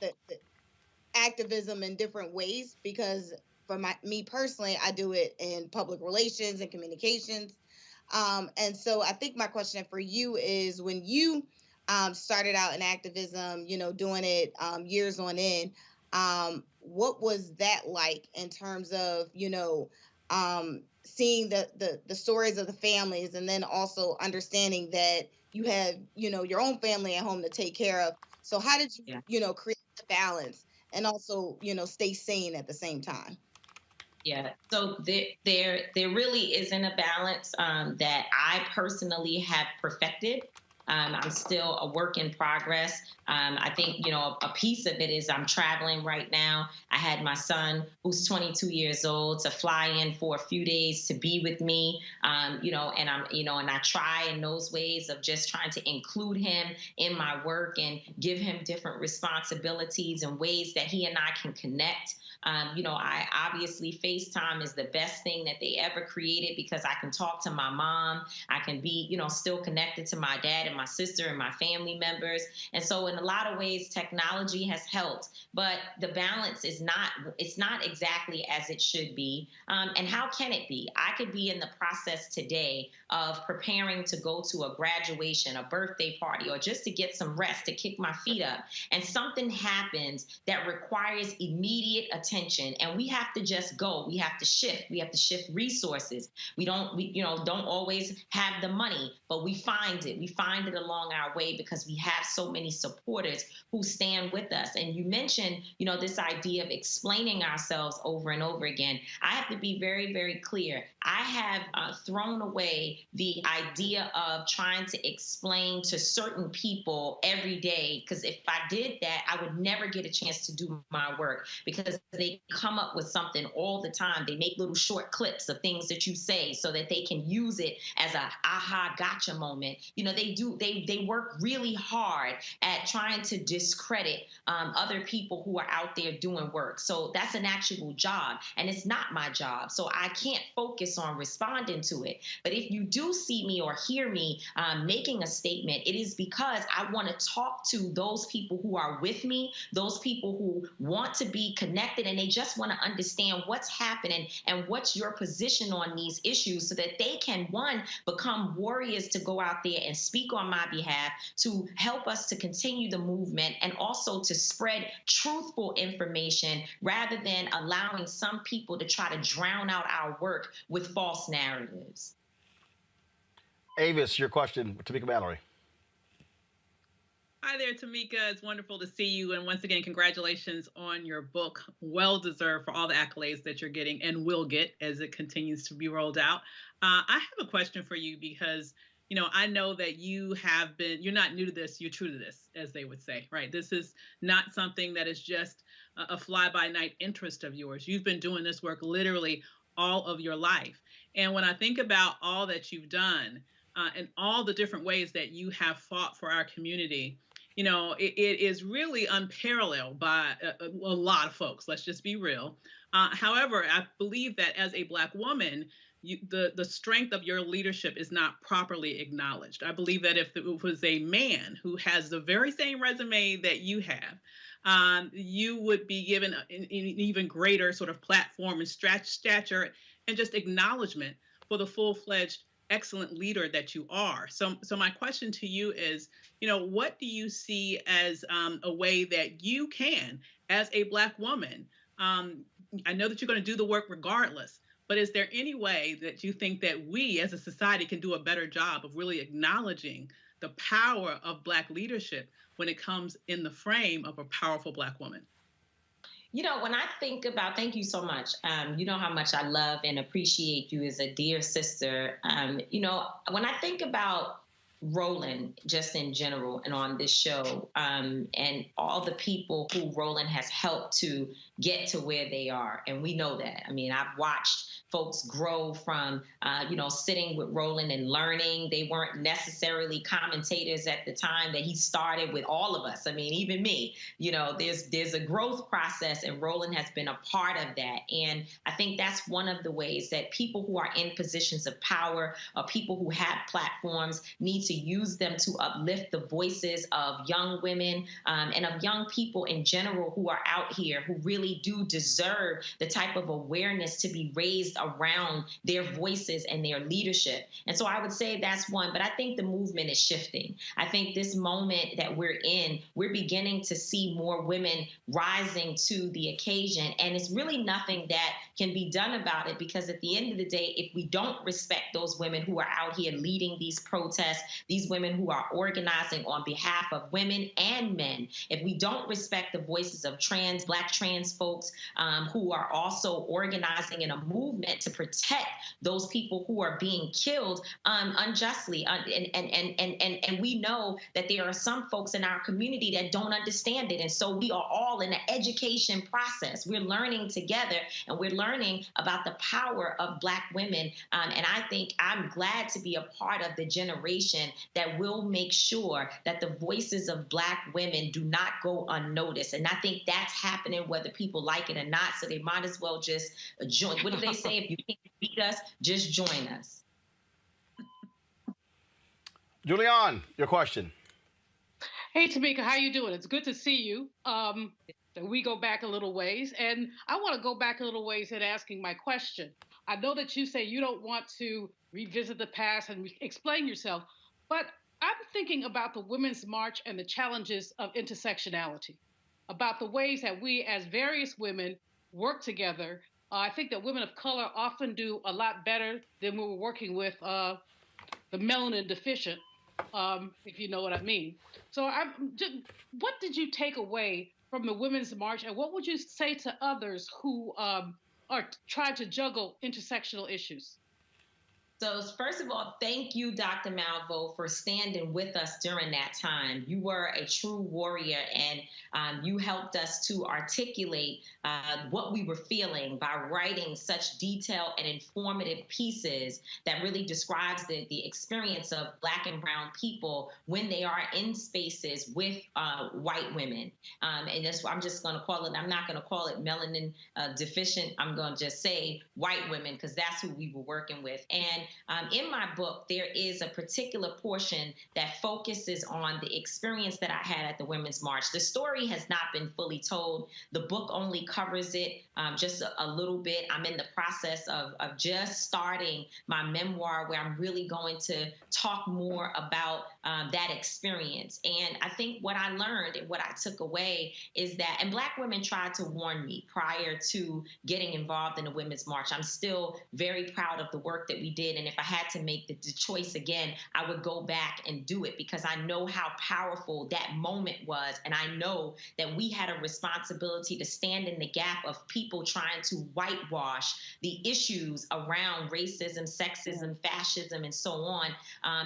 activism in different ways, because for me personally, I do it in public relations and communications. And so I think my question for you is, when you started out in activism, doing it years on end, what was that like in terms of, seeing the stories of the families, and then also understanding that you have, your own family at home to take care of. So how did you, create the balance and also, stay sane at the same time? Yeah, so there really isn't a balance that I personally have perfected. I'm still a work in progress. I think, a piece of it is I'm traveling right now. I had my son, who's 22 years old, to fly in for a few days to be with me, and I try in those ways of just trying to include him in my work and give him different responsibilities and ways that he and I can connect. I obviously FaceTime is the best thing that they ever created, because I can talk to my mom. I can be, still connected to my dad and my sister and my family members. And so in a lot of ways, technology has helped, but the balance is it's not exactly as it should be. And how can it be? I could be in the process today of preparing to go to a graduation, a birthday party, or just to get some rest, to kick my feet up. And something happens that requires immediate attention, and we have to just go. We have to shift. We have to shift resources. We don't always have the money, but we find it. We find find it along our way because we have so many supporters who stand with us. And you mentioned, this idea of explaining ourselves over and over again. I have to be very, very clear. I have thrown away the idea of trying to explain to certain people every day, because if I did that, I would never get a chance to do my work, because they come up with something all the time. They make little short clips of things that you say so that they can use it as a aha gotcha moment. They work really hard at trying to discredit other people who are out there doing work. So that's an actual job, and it's not my job. So I can't focus on responding to it. But if you do see me or hear me making a statement, it is because I want to talk to those people who are with me, those people who want to be connected, and they just want to understand what's happening and what's your position on these issues, so that they can, one, become warriors to go out there and speak on my behalf, to help us to continue the movement, and also to spread truthful information rather than allowing some people to try to drown out our work with false narratives. Avis, your question, Tamika Mallory. Hi there, Tamika. It's wonderful to see you. And once again, congratulations on your book. Well deserved for all the accolades that you're getting and will get as it continues to be rolled out. I have a question for you because, I know that you're not new to this, you're true to this, as they would say, right? This is not something that is just a fly-by-night interest of yours. You've been doing this work literally all of your life. And when I think about all that you've done and all the different ways that you have fought for our community, it is really unparalleled by a lot of folks. Let's just be real. However, I believe that as a Black woman, the strength of your leadership is not properly acknowledged. I believe that if it was a man who has the very same resume that you have, you would be given an even greater sort of platform and stature and just acknowledgement for the full-fledged excellent leader that you are. So my question to you is, what do you see as a way that you can, as a Black woman, I know that you're going to do the work regardless, but is there any way that you think that we as a society can do a better job of really acknowledging the power of Black leadership when it comes in the frame of a powerful Black woman? When I think about, thank you so much. You know how much I love and appreciate you as a dear sister. When I think about Roland, just in general, and on this show, and all the people who Roland has helped to get to where they are. And we know that. I mean, I've watched folks grow from, sitting with Roland and learning. They weren't necessarily commentators at the time that he started with all of us. I mean, even me, there's a growth process, and Roland has been a part of that. And I think that's one of the ways that people who are in positions of power, or people who have platforms, need to use them to uplift the voices of young women and of young people in general who are out here, who really do deserve the type of awareness to be raised around their voices and their leadership. And so I would say that's one, but I think the movement is shifting. I think this moment that we're in, we're beginning to see more women rising to the occasion. And it's really nothing that can be done about it, because at the end of the day, if we don't respect those women who are out here leading these protests, these women who are organizing on behalf of women and men, if we don't respect the voices of Black trans folks who are also organizing in a movement to protect those people who are being killed unjustly, and we know that there are some folks in our community that don't understand it, and so we are all in an education process. We're learning together, and we're learning about the power of Black women, and I think I'm glad to be a part of the generation that will make sure that the voices of Black women do not go unnoticed. And I think that's happening whether people like it or not, so they might as well just join. What do they say? If you can't beat us, just join us. Julianne, your question. Hey, Tamika, how you doing? It's good to see you. We go back a little ways, and I want to go back a little ways in asking my question. I know that you say you don't want to revisit the past and explain yourself, but I'm thinking about the Women's March and the challenges of intersectionality, about the ways that we as various women work together. I think that women of color often do a lot better than when we're working with the melanin deficient. if you know what I mean. So, what did you take away from the Women's March, and what would you say to others who are trying to juggle intersectional issues? So first of all, thank you, Dr. Malvo, for standing with us during that time. You were a true warrior, and you helped us to articulate what we were feeling by writing such detailed and informative pieces that really describes the experience of Black and Brown people when they are in spaces with white women. And that's what I'm just going to call it. I'm not going to call it melanin deficient. I'm going to just say white women, because that's who we were working with. And in my book, there is a particular portion that focuses on the experience that I had at the Women's March. The story has not been fully told. The book only covers it just a little bit. I'm in the process of just starting my memoir, where I'm really going to talk more about that experience. And I think what I learned and what I took away is that, and Black women tried to warn me prior to getting involved in the Women's March. I'm still very proud of the work that we did. And if I had to make the choice again, I would go back and do it, because I know how powerful that moment was. And I know that we had a responsibility to stand in the gap of people trying to whitewash the issues around racism, sexism, fascism, and so on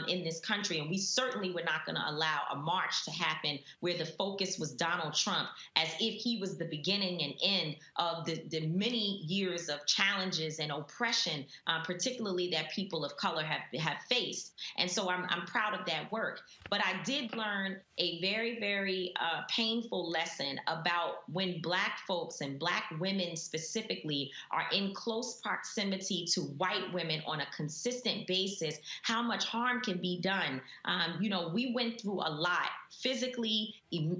in this country. And we certainly were not going to allow a march to happen where the focus was Donald Trump, as if he was the beginning and end of the many years of challenges and oppression, particularly that people of color have faced. And so I'm proud of that work. But I did learn a very, very painful lesson about when Black folks and Black women specifically are in close proximity to white women on a consistent basis, how much harm can be done. We went through a lot physically,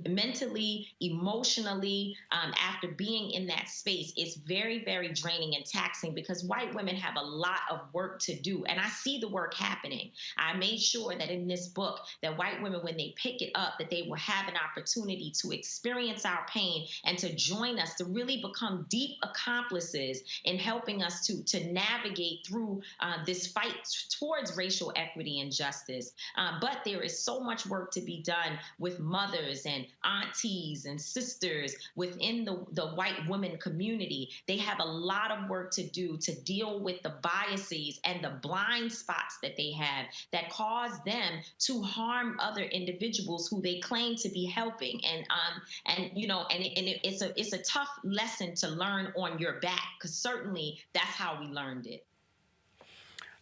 mentally, emotionally, after being in that space. It's very, very draining and taxing, because white women have a lot of work to do. And I see the work happening. I made sure that in this book, that white women, when they pick it up, that they will have an opportunity to experience our pain and to join us, to really become deep accomplices in helping us to navigate through this fight towards racial equity and justice. But there is so much work to be done with mothers and aunties and sisters within the white woman community. They have a lot of work to do to deal with the biases and the blind spots that they have that cause them to harm other individuals who they claim to be helping. It's a tough lesson to learn on your back, because certainly that's how we learned it.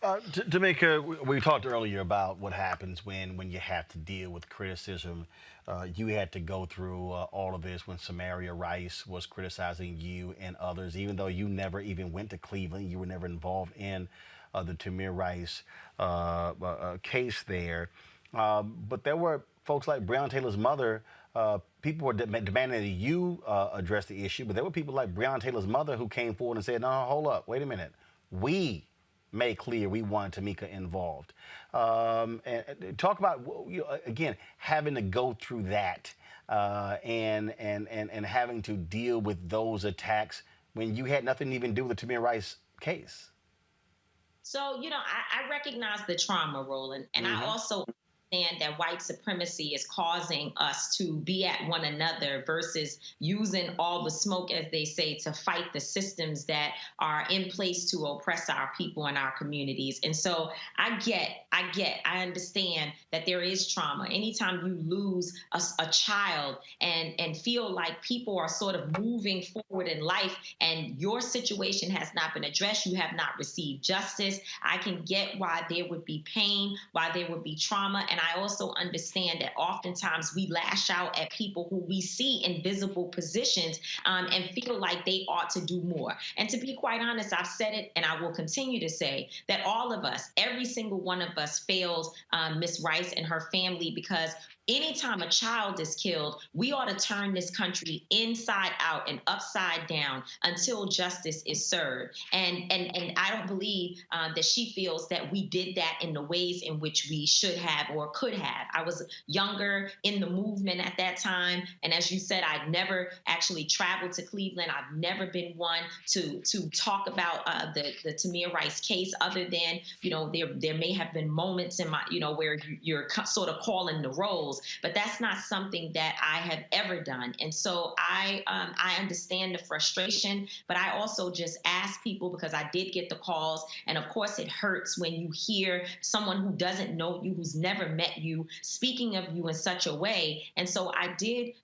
Tamika, we talked earlier about what happens when you have to deal with criticism. You had to go through all of this when Samaria Rice was criticizing you and others, even though you never even went to Cleveland. You were never involved in the Tamir Rice case there. But there were folks like Breonna Taylor's mother. People were demanding that you address the issue, but there were people like Breonna Taylor's mother who came forward and said, no, hold up, wait a minute. We made clear we want Tamika involved. And talk about, again, having to go through that and having to deal with those attacks when you had nothing to even do with the Tamir Rice case. So, I recognize the trauma, Roland, and I also understand that white supremacy is causing us to be at one another versus using all the smoke, as they say, to fight the systems that are in place to oppress our people and our communities. And so I understand that there is trauma. Anytime you lose a child and feel like people are sort of moving forward in life and your situation has not been addressed, you have not received justice, I can get why there would be pain, why there would be trauma. And I also understand that oftentimes we lash out at people who we see in visible positions and feel like they ought to do more. And to be quite honest, I've said it and I will continue to say that all of us, every single one of us fails Miss Rice and her family, because anytime a child is killed, we ought to turn this country inside out and upside down until justice is served. And I don't believe that she feels that we did that in the ways in which we should have, or could have. I was younger in the movement at that time. And as you said, I'd never actually traveled to Cleveland. I've never been one to talk about the Tamir Rice case, other than, there may have been moments in my, where you're sort of calling the roles, but that's not something that I have ever done. And so I understand the frustration, but I also just ask people, because I did get the calls, and of course it hurts when you hear someone who doesn't know you, who's never met you, speaking of you in such a way. And so I did,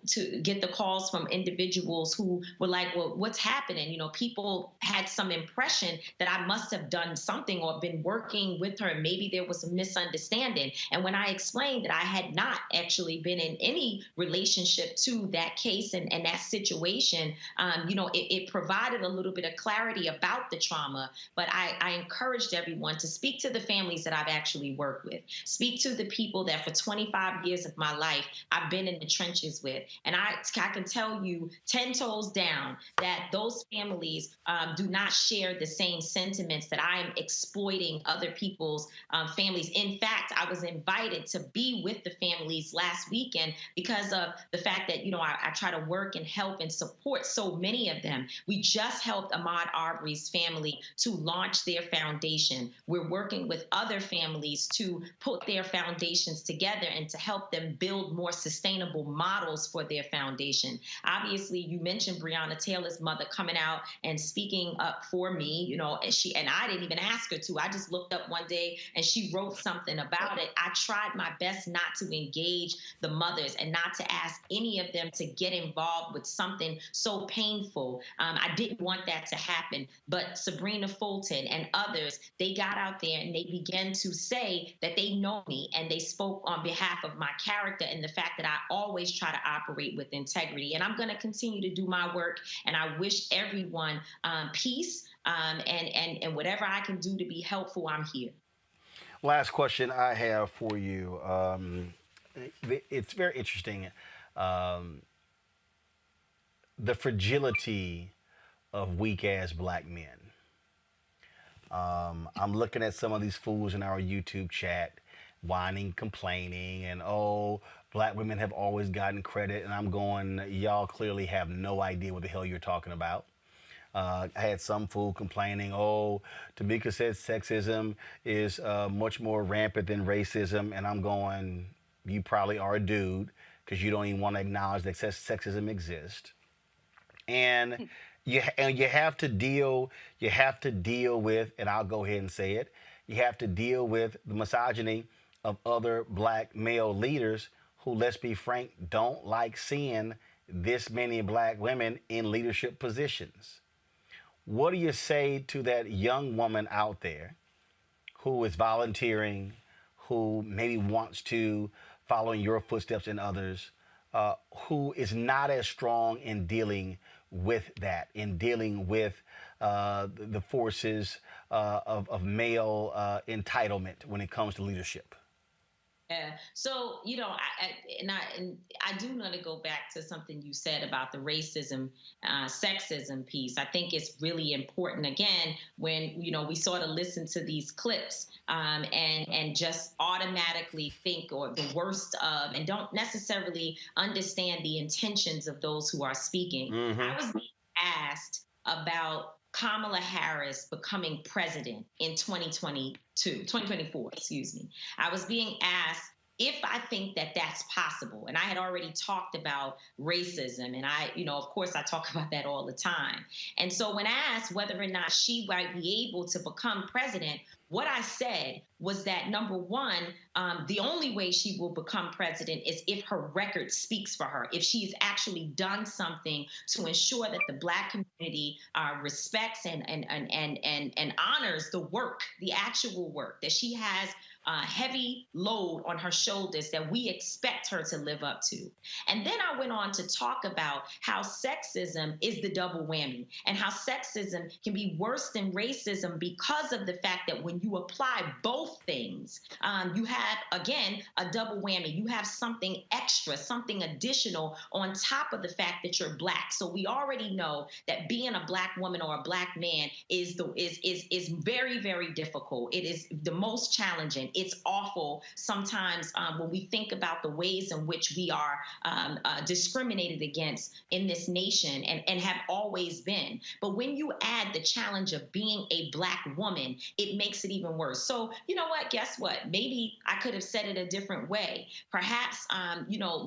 to get the calls from individuals who were like, well, what's happening? People had some impression that I must have done something or been working with her. Maybe there was a misunderstanding. And when I explained that I had not actually been in any relationship to that case and that situation, it provided a little bit of clarity about the trauma. But I encouraged everyone to speak to the families that I've actually worked with, speak to the people that for 25 years of my life I've been in the trenches with. And I can tell you 10 toes down that those families do not share the same sentiments that I am exploiting other people's families. In fact, I was invited to be with the families last weekend because of the fact that, I try to work and help and support so many of them. We just helped Ahmaud Arbery's family to launch their foundation. We're working with other families to put their foundations together and to help them build more sustainable models for their foundation. Obviously, you mentioned Breonna Taylor's mother coming out and speaking up for me, and I didn't even ask her to. I just looked up one day and she wrote something about it. I tried my best not to engage the mothers and not to ask any of them to get involved with something so painful. I didn't want that to happen. But Sabrina Fulton and others, they got out there and they began to say that they know me, and they spoke on behalf of my character and the fact that I always try to operate with integrity. And I'm going to continue to do my work. And I wish everyone peace, and whatever I can do to be helpful, I'm here. Last question I have for you. It's very interesting. The fragility of weak-ass black men. I'm looking at some of these fools in our YouTube chat, whining, complaining, and black women have always gotten credit. And I'm going, y'all clearly have no idea what the hell you're talking about. I had some fool complaining, Tamika said sexism is much more rampant than racism. And I'm going, you probably are a dude because you don't even want to acknowledge that sexism exists. And you have to deal with, and I'll go ahead and say it, you have to deal with the misogyny of other black male leaders who, let's be frank, don't like seeing this many black women in leadership positions. What do you say to that young woman out there who is volunteering, who maybe wants to follow in your footsteps and others, who is not as strong in dealing with that, in dealing with the forces of male entitlement when it comes to leadership? Yeah. So, I do want to go back to something you said about the racism, sexism piece. I think it's really important, again, when, we sort of listen to these clips and just automatically think or the worst of, and don't necessarily understand the intentions of those who are speaking. Mm-hmm. I was being asked about Kamala Harris becoming president in 2024, excuse me. I was being asked if I think that that's possible. And I had already talked about racism. And of course, I talk about that all the time. And so when asked whether or not she might be able to become president, what I said was that, number one, the only way she will become president is if her record speaks for her, if she's actually done something to ensure that the Black community respects and honors the work, the actual work, that she has a heavy load on her shoulders that we expect her to live up to. And then I went on to talk about how sexism is the double whammy and how sexism can be worse than racism because of the fact that when you apply both things, you have, again, a double whammy. You have something extra, something additional on top of the fact that you're Black. So we already know that being a Black woman or a Black man is very, very difficult. It is the most challenging. It's awful sometimes when we think about the ways in which we are discriminated against in this nation and have always been. But when you add the challenge of being a Black woman, it makes it even worse. So, you know what? Guess what? Maybe I could have said it a different way. Perhaps,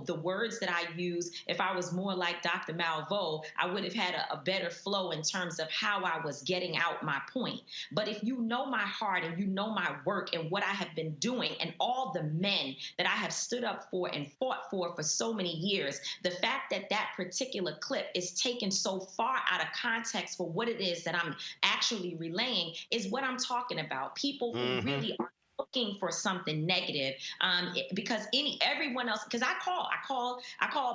the words that I use, if I was more like Dr. Malveaux, I would have had a better flow in terms of how I was getting out my point. But if you know my heart and you know my work and what I have been doing and all the men that I have stood up for and fought for so many years, the fact that that particular clip is taken so far out of context for what it is that I'm actually relaying is what I'm talking about. People who really are looking for something negative, because everyone else, because I called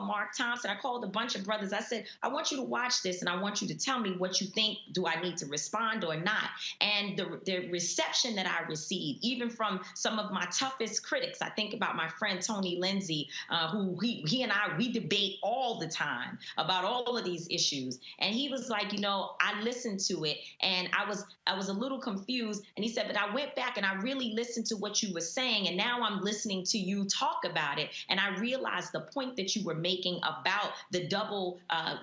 Mark Thompson, I called a bunch of brothers. I said, I want you to watch this and I want you to tell me what you think. Do I need to respond or not? And the reception that I received, even from some of my toughest critics, I think about my friend Tony Lindsay, who he and we debate all the time about all of these issues. And he was like, I listened to it and I was a little confused. And he said, but I went back and I really listened to what you were saying, and now I'm listening to you talk about it, and I realized the point that you were making about the double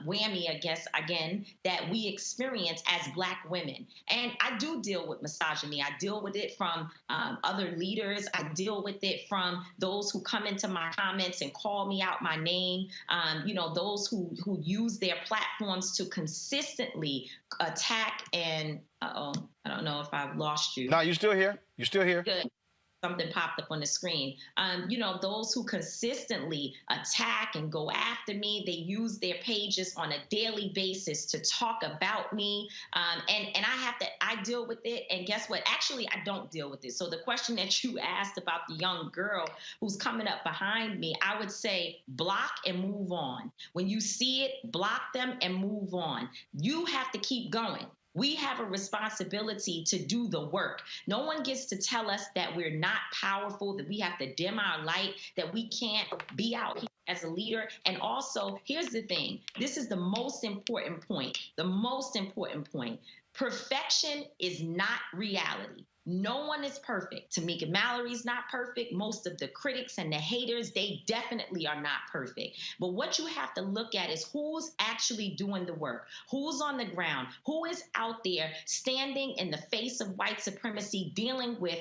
whammy, I guess, again, that we experience as Black women. And I do deal with misogyny. I deal with it from other leaders. I deal with it from those who come into my comments and call me out my name, those who use their platforms to consistently attack and I don't know if I've lost you. No, you're still here. You're still here. Good. Something popped up on the screen. Those who consistently attack and go after me, they use their pages on a daily basis to talk about me. And I deal with it. And guess what? Actually, I don't deal with it. So the question that you asked about the young girl who's coming up behind me, I would say block and move on. When you see it, block them and move on. You have to keep going. We have a responsibility to do the work. No one gets to tell us that we're not powerful, that we have to dim our light, that we can't be out here as a leader. And also, here's the thing. This is the most important point. The most important point. Perfection is not reality. No one is perfect. Tamika Mallory's not perfect. Most of the critics and the haters, they definitely are not perfect. But what you have to look at is who's actually doing the work, who's on the ground, who is out there standing in the face of white supremacy, dealing with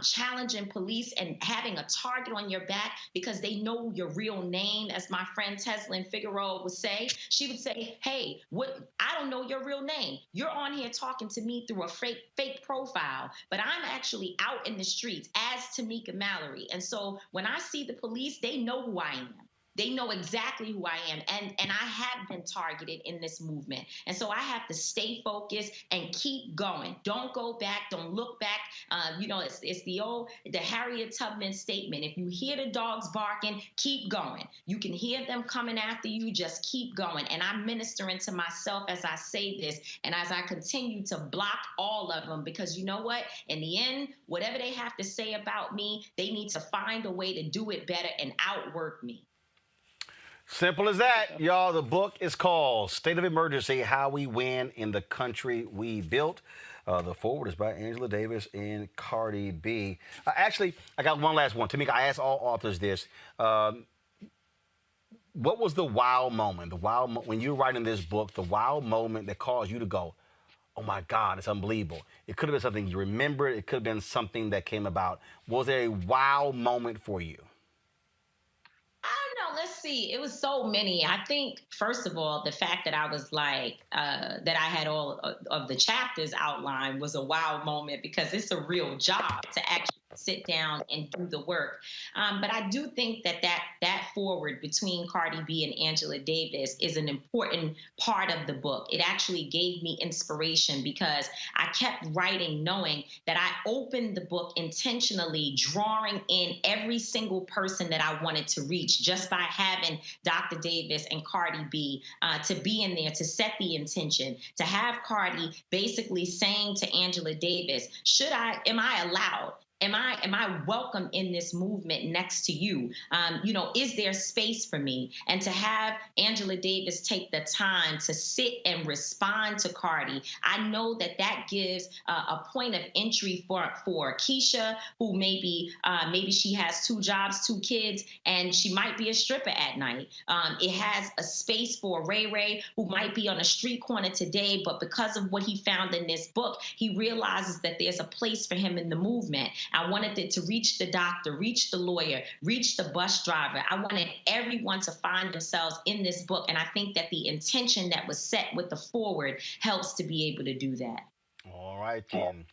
challenging police and having a target on your back because they know your real name, as my friend Teslin Figueroa would say. She would say, hey, I don't know your real name. You're on here talking to me through a fake profile, but I'm actually out in the streets as Tamika Mallory. And so when I see the police, they know who I am. They know exactly who I am. And I have been targeted in this movement. And so I have to stay focused and keep going. Don't go back. Don't look back. It's the Harriet Tubman statement. If you hear the dogs barking, keep going. You can hear them coming after you. Just keep going. And I'm ministering to myself as I say this and as I continue to block all of them, because you know what? In the end, whatever they have to say about me, they need to find a way to do it better and outwork me. Simple as that, y'all. The book is called State of Emergency, How We Win in the Country We Built. The foreword is by Angela Davis and Cardi B. Actually, I got one last one. Tamika, I asked all authors this. What was the wow moment? When you were writing this book, the wow moment that caused you to go, oh my God, it's unbelievable. It could have been something you remembered. It could have been something that came about. Was there a wow moment for you? Let's see. It was so many. I think, first of all, the fact that I was like, that I had all of the chapters outlined was a wow moment, because it's a real job to actually sit down and do the work. But I do think that forward between Cardi B and Angela Davis is an important part of the book. It actually gave me inspiration, because I kept writing knowing that I opened the book intentionally, drawing in every single person that I wanted to reach just by having Dr. Davis and Cardi B to be in there, to set the intention, to have Cardi basically saying to Angela Davis, am I allowed? Am I welcome in this movement next to you? Is there space for me? And to have Angela Davis take the time to sit and respond to Cardi, I know that gives a point of entry for Keisha, who maybe she has 2 jobs, 2 kids, and she might be a stripper at night. It has a space for Ray Ray, who might be on a street corner today, but because of what he found in this book, he realizes that there's a place for him in the movement. I wanted it to reach the doctor, reach the lawyer, reach the bus driver. I wanted everyone to find themselves in this book. And I think that the intention that was set with the forward helps to be able to do that. All right, then.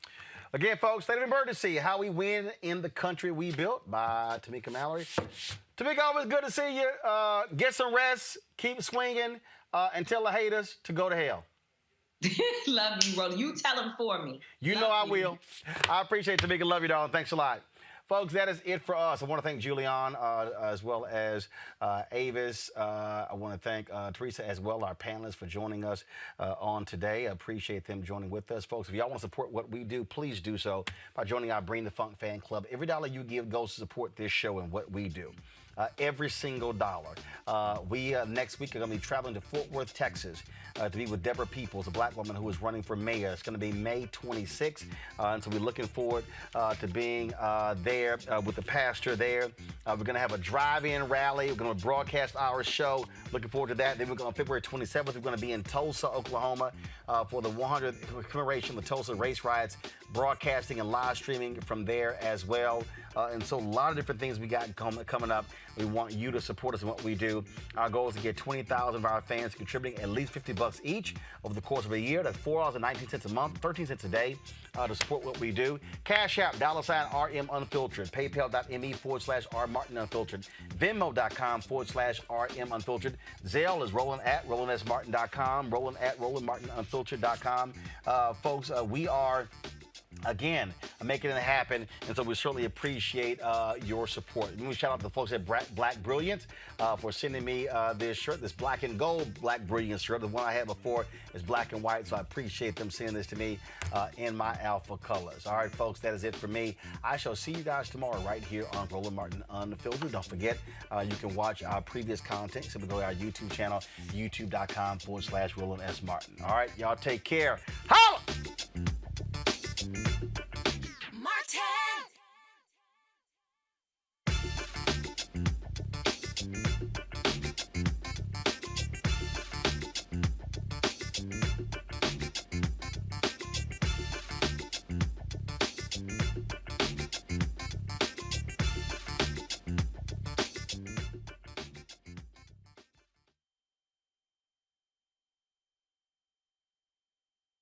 Again, folks, State of Emergency, How We Win in the Country We Built by Tamika Mallory. Tamika, always good to see you. Get some rest, keep swinging, and tell the haters to go to hell. Love you, Roland. You tell them for me. You know I will. I appreciate it, Tamika. Love you, darling. Thanks a lot. Folks, that is it for us. I want to thank Julian as well as Avis. I want to thank Teresa as well, our panelists, for joining us on today. I appreciate them joining with us. Folks, if y'all want to support what we do, please do so by joining our Bring the Funk fan club. Every dollar you give goes to support this show and what we do. Every single dollar. We next week are going to be traveling to Fort Worth, Texas, to be with Deborah Peoples, a black woman who is running for mayor. It's going to be May 26th, and so we're looking forward to being there with the pastor there. We're going to have a drive-in rally. We're going to broadcast our show. Looking forward to that. Then we're going on February 27th. We're going to be in Tulsa, Oklahoma, for the 100th commemoration of the Tulsa race riots, broadcasting and live streaming from there as well. And so a lot of different things we got coming up. We want you to support us in what we do. Our goal is to get 20,000 of our fans contributing at least $50 each over the course of a year. That's $4.19 a month, 13 cents a day to support what we do. Cash App, $RM Unfiltered. PayPal.me/R Martin Unfiltered. Venmo.com/RM Unfiltered. Zelle is Roland at RolandSMartin.com. Roland at RolandMartinUnfiltered.com. Folks, we are again making it happen, and so we certainly appreciate your support. Let me shout out to the folks at Black Brilliance for sending me this shirt, this black and gold Black Brilliance shirt. The one I had before is black and white, so I appreciate them sending this to me in my alpha colors. All right, folks, that is it for me. I shall see you guys tomorrow right here on Roland Martin Unfiltered. Don't forget, you can watch our previous content. Simply go to our YouTube channel, youtube.com/Roland S. Martin. All right, y'all take care. Holla!